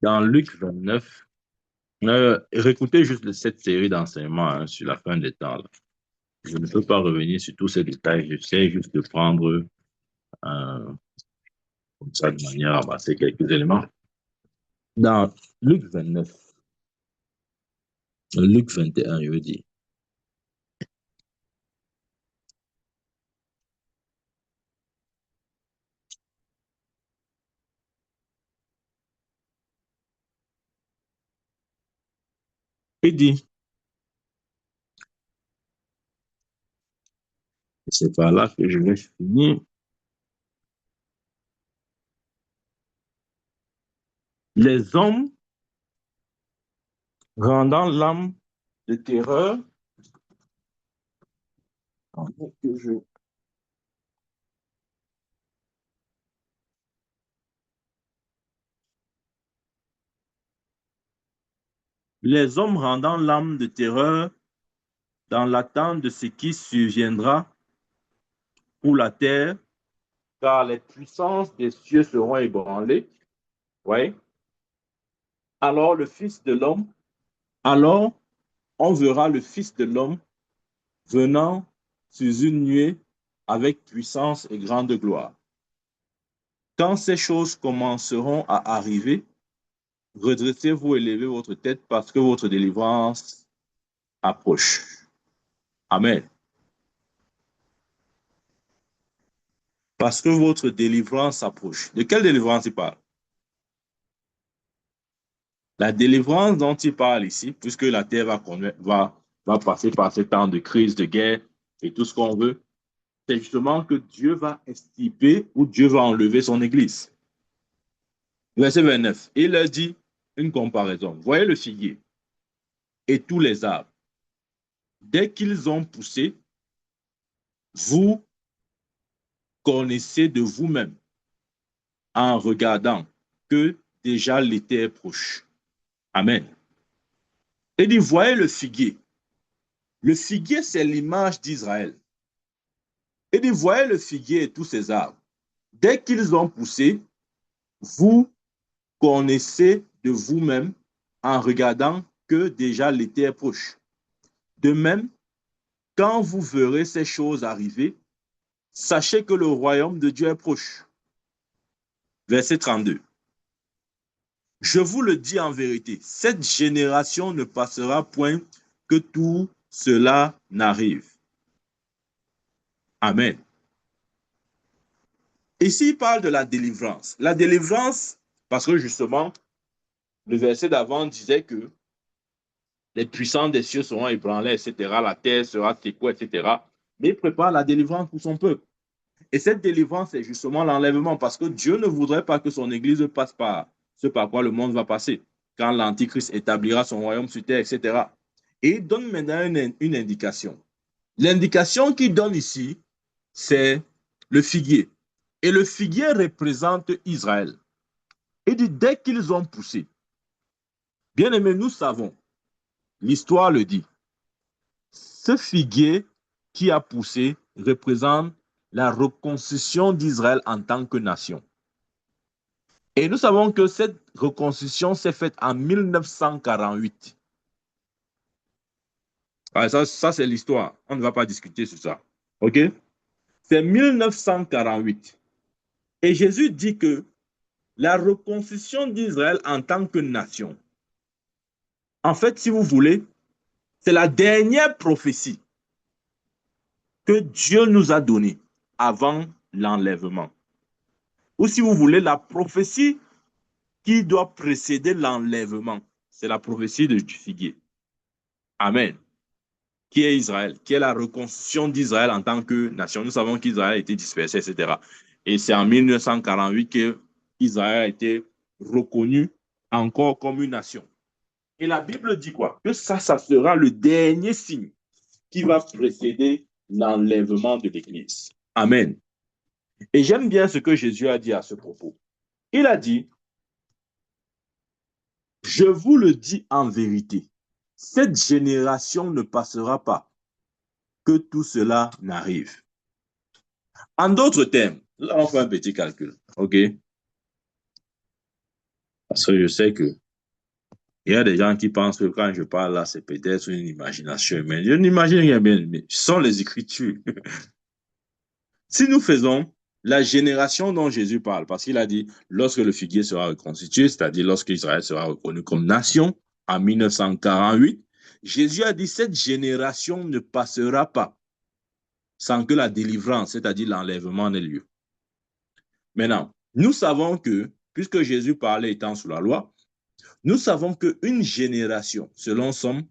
Dans Luc 29, réécoutez juste cette série d'enseignements hein, sur la fin des temps. Là. Je ne peux pas revenir sur tous ces détails. J'essaie juste de prendre comme ça de manière à amasser quelques éléments. Dans Luc 29, Luc 21, je veux dire. Il dit, c'est par là que je vais finir. Les hommes rendant l'âme de terreur, que je- les hommes rendant l'âme de terreur dans l'attente de ce qui surviendra pour la terre, car les puissances des cieux seront ébranlées. Ouais. Alors le Fils de l'homme, alors on verra le Fils de l'homme venant sur une nuée avec puissance et grande gloire. Quand ces choses commenceront à arriver, redressez-vous et levez votre tête parce que votre délivrance approche. Amen. Parce que votre délivrance approche. De quelle délivrance il parle? La délivrance dont il parle ici, puisque la terre va passer par ces temps de crise, de guerre et tout ce qu'on veut, c'est justement que Dieu va extirper ou Dieu va enlever son Église. Verset 29, il leur dit une comparaison. Voyez le figuier et tous les arbres. Dès qu'ils ont poussé, vous connaissez de vous-même en regardant que déjà l'été est proche. Amen. Il dit, voyez le figuier. Le figuier, c'est l'image d'Israël. Il dit, voyez le figuier et tous ses arbres. Dès qu'ils ont poussé, vous connaissez de vous-même en regardant que déjà l'été est proche. De même, quand vous verrez ces choses arriver, sachez que le royaume de Dieu est proche. Verset 32. Je vous le dis en vérité, cette génération ne passera point que tout cela n'arrive. Amen. Ici, il parle de la délivrance. La délivrance, parce que justement, le verset d'avant disait que les puissants des cieux seront ébranlés, etc. La terre sera secouée, etc. Mais il prépare la délivrance pour son peuple. Et cette délivrance, c'est justement l'enlèvement, parce que Dieu ne voudrait pas que son Église passe par ce par quoi le monde va passer, quand l'Antichrist établira son royaume sur terre, etc. Et il donne maintenant une indication. L'indication qu'il donne ici, c'est le figuier. Et le figuier représente Israël. Il dit, dès qu'ils ont poussé, bien aimé, nous savons, l'histoire le dit, ce figuier qui a poussé représente la reconstruction d'Israël en tant que nation. Et nous savons que cette reconstruction s'est faite en 1948. Ah, ça c'est l'histoire. On ne va pas discuter sur ça. OK? C'est 1948. Et Jésus dit que la reconstruction d'Israël en tant que nation, en fait, si vous voulez, c'est la dernière prophétie que Dieu nous a donnée avant l'enlèvement. Ou si vous voulez, la prophétie qui doit précéder l'enlèvement, c'est la prophétie du figuier. Amen. Qui est Israël, qui est la reconstruction d'Israël en tant que nation. Nous savons qu'Israël a été dispersé, etc. Et c'est en 1948 que Israël a été reconnu encore comme une nation. Et la Bible dit quoi? Que ça sera le dernier signe qui va précéder l'enlèvement de l'Église. Amen. Et j'aime bien ce que Jésus a dit à ce propos. Il a dit, je vous le dis en vérité, cette génération ne passera pas que tout cela n'arrive. En d'autres termes, là on fait un petit calcul, ok? Parce que je sais que il y a des gens qui pensent que quand je parle là, c'est peut-être une imagination humaine. Je n'imagine rien bien, mais ce sont les Écritures. Si nous faisons la génération dont Jésus parle, parce qu'il a dit, lorsque le figuier sera reconstitué, c'est-à-dire lorsque Israël sera reconnu comme nation en 1948, Jésus a dit, cette génération ne passera pas sans que la délivrance, c'est-à-dire l'enlèvement, n'ait lieu. Maintenant, nous savons que, puisque Jésus parlait étant sous la loi, nous savons qu'une génération, selon Somme,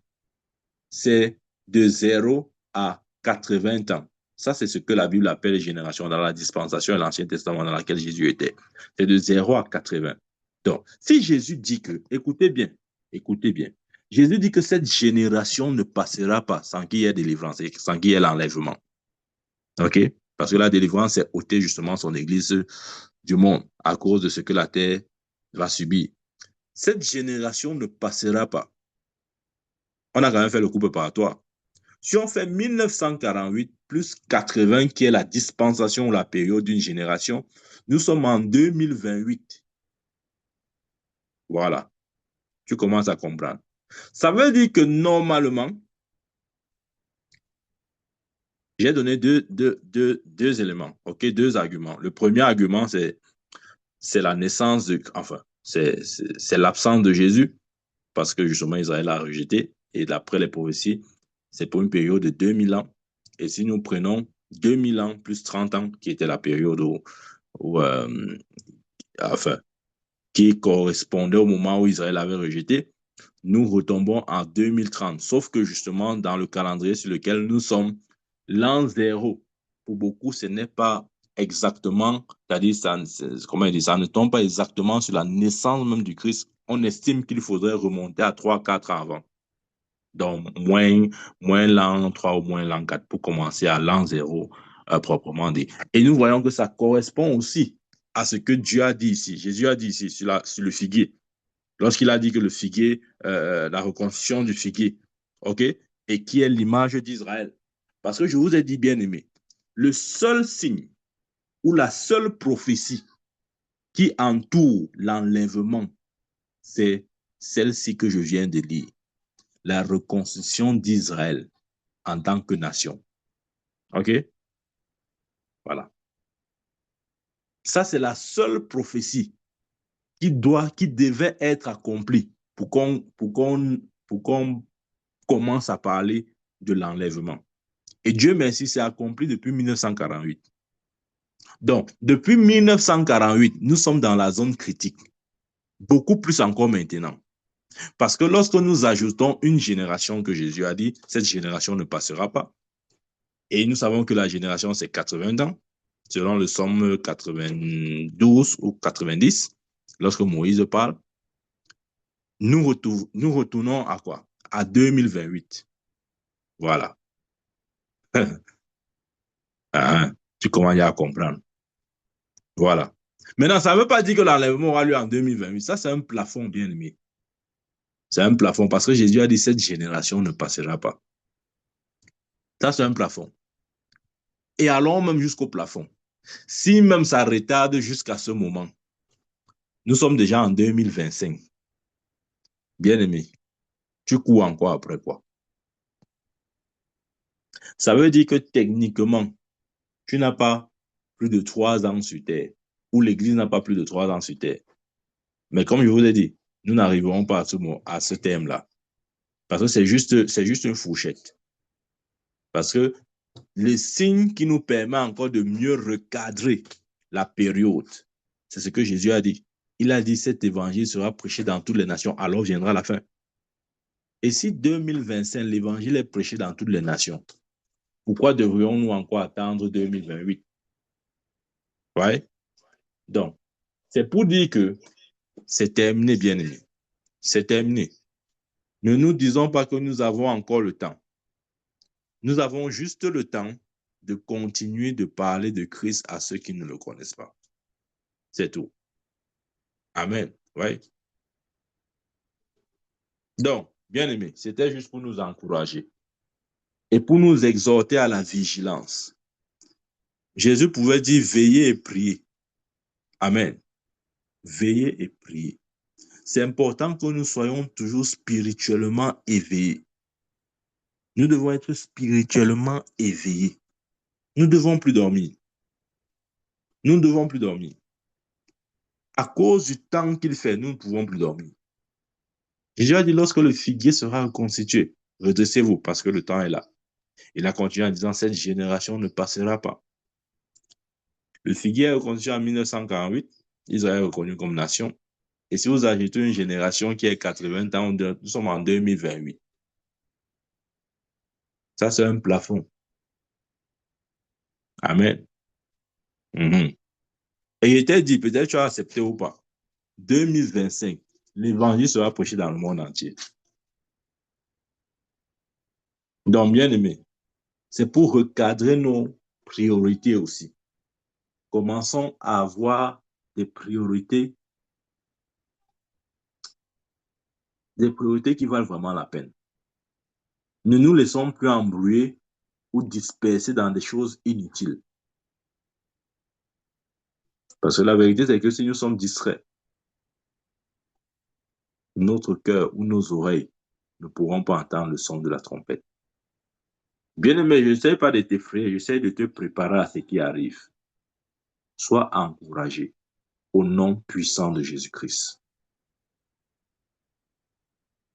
c'est de 0 à 80 ans. Ça, c'est ce que la Bible appelle les générations dans la dispensation et l'Ancien Testament dans laquelle Jésus était. C'est de 0 à 80. Donc, si Jésus dit que, écoutez bien, Jésus dit que cette génération ne passera pas sans qu'il y ait délivrance et sans qu'il y ait l'enlèvement. OK? Parce que la délivrance, c'est ôter justement son Église du monde à cause de ce que la terre va subir. Cette génération ne passera pas. On a quand même fait le coup préparatoire. Si on fait 1948 plus 80, qui est la dispensation ou la période d'une génération, nous sommes en 2028. Voilà. Tu commences à comprendre. Ça veut dire que normalement, j'ai donné deux éléments, ok, deux arguments. Le premier argument, c'est la naissance de, enfin, c'est l'absence de Jésus, parce que justement Israël a rejeté, et d'après les prophéties, c'est pour une période de 2000 ans. Et si nous prenons 2000 ans plus 30 ans, qui était la période où enfin, qui correspondait au moment où Israël avait rejeté, nous retombons en 2030. Sauf que justement, dans le calendrier sur lequel nous sommes, l'an zéro, pour beaucoup, ce n'est pas exactement, c'est-à-dire, comment dire, ça ne tombe pas exactement sur la naissance même du Christ. On estime qu'il faudrait remonter à 3-4 ans avant. Donc, moins l'an 3 ou moins l'an 4 pour commencer à l'an zéro, proprement dit. Et nous voyons que ça correspond aussi à ce que Dieu a dit ici. Jésus a dit ici sur le figuier. Lorsqu'il a dit que le figuier, la reconstruction du figuier, OK, et qui est l'image d'Israël. Parce que je vous ai dit, bien aimé, le seul signe ou la seule prophétie qui entoure l'enlèvement, c'est celle-ci que je viens de lire. La reconstruction d'Israël en tant que nation. OK? Voilà. Ça, c'est la seule prophétie qui devait être accomplie pour qu'on commence à parler de l'enlèvement. Et Dieu merci, c'est accompli depuis 1948. Donc, depuis 1948, nous sommes dans la zone critique. Beaucoup plus encore maintenant. Parce que lorsque nous ajoutons une génération que Jésus a dit, cette génération ne passera pas. Et nous savons que la génération, c'est 80 ans, selon le Somme 92 ou 90, lorsque Moïse parle. Nous retournons à quoi? À 2028. Voilà. Tu commences à comprendre. Voilà. Maintenant, ça ne veut pas dire que l'enlèvement aura lieu en 2028. Ça, c'est un plafond, bien aimé. C'est un plafond parce que Jésus a dit cette génération ne passera pas. Ça, c'est un plafond. Et allons même jusqu'au plafond. Si même ça retarde jusqu'à ce moment, nous sommes déjà en 2025. Bien aimé, tu cours encore après quoi? Ça veut dire que techniquement, tu n'as pas plus de 3 ans sur Terre, ou l'Église n'a pas plus de 3 ans sur Terre. Mais comme je vous ai dit, nous n'arriverons pas à ce terme-là. Parce que c'est juste une fourchette. Parce que le signe qui nous permet encore de mieux recadrer la période, c'est ce que Jésus a dit. Il a dit, cet évangile sera prêché dans toutes les nations, alors viendra la fin. Et si 2025, l'évangile est prêché dans toutes les nations, pourquoi devrions-nous encore attendre 2028? Ouais? Donc, c'est pour dire que c'est terminé, bien aimé. C'est terminé. Ne nous disons pas que nous avons encore le temps. Nous avons juste le temps de continuer de parler de Christ à ceux qui ne le connaissent pas. C'est tout. Amen. Ouais. Donc, bien aimé, c'était juste pour nous encourager et pour nous exhorter à la vigilance. Jésus pouvait dire veillez et priez. Amen. Veillez et priez. c'est important que nous soyons toujours spirituellement éveillés. Nous devons être spirituellement éveillés. Nous ne devons plus dormir. Nous ne devons plus dormir. À cause du temps qu'il fait, nous ne pouvons plus dormir. Jésus a dit, lorsque le figuier sera reconstitué, redressez-vous parce que le temps est là. Il a continué en disant, cette génération ne passera pas. Le figuier est reconstitué en 1948. Israël est reconnu comme nation. Et si vous ajoutez une génération qui est 80 ans, nous sommes en 2028. Ça, c'est un plafond. Amen. Et il était dit, peut-être tu as accepté ou pas, 2025, l'évangile sera prêché dans le monde entier. Donc, bien aimé, c'est pour recadrer nos priorités aussi. Commençons à avoir des priorités qui valent vraiment la peine. Ne nous laissons plus embrouiller ou disperser dans des choses inutiles. Parce que la vérité, c'est que si nous sommes distraits, notre cœur ou nos oreilles ne pourront pas entendre le son de la trompette. Bien-aimé, je n'essaie pas de t'effrayer, j'essaie de te préparer à ce qui arrive. Sois encouragé au nom puissant de Jésus-Christ.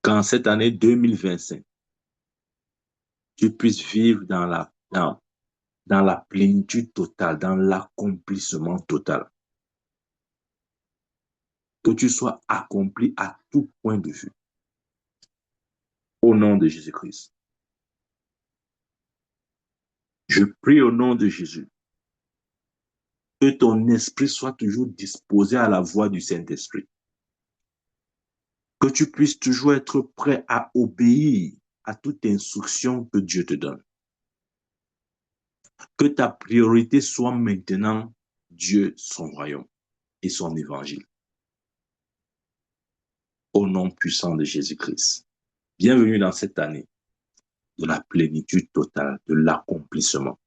Qu'en cette année 2025, tu puisses vivre dans la plénitude totale, dans l'accomplissement total. Que tu sois accompli à tout point de vue. Au nom de Jésus-Christ. Je prie au nom de Jésus que ton esprit soit toujours disposé à la voix du Saint-Esprit. Que tu puisses toujours être prêt à obéir à toute instruction que Dieu te donne. Que ta priorité soit maintenant Dieu, son royaume et son évangile. Au nom puissant de Jésus-Christ. Bienvenue dans cette année de la plénitude totale, de l'accomplissement.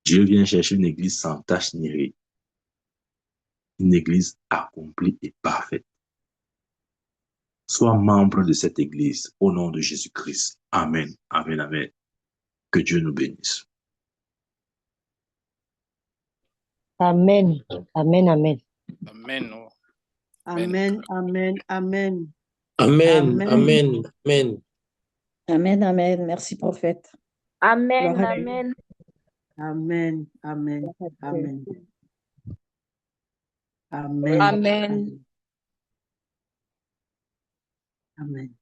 Dieu vient chercher une église sans tache ni ride. Une église accomplie et parfaite. Sois membre de cette église au nom de Jésus-Christ. Amen, amen, amen. Que Dieu nous bénisse. Amen, amen, amen. Amen. Amen, amen, amen. Amen, amen, amen. Amen, amen. Merci, prophète. Amen, Gloire à amen. Amen, amen, amen. Amen. Amen. Amen.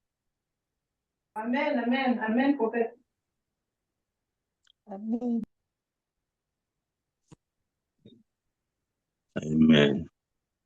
Amen, amen, amen, prophète. Amen. Amen.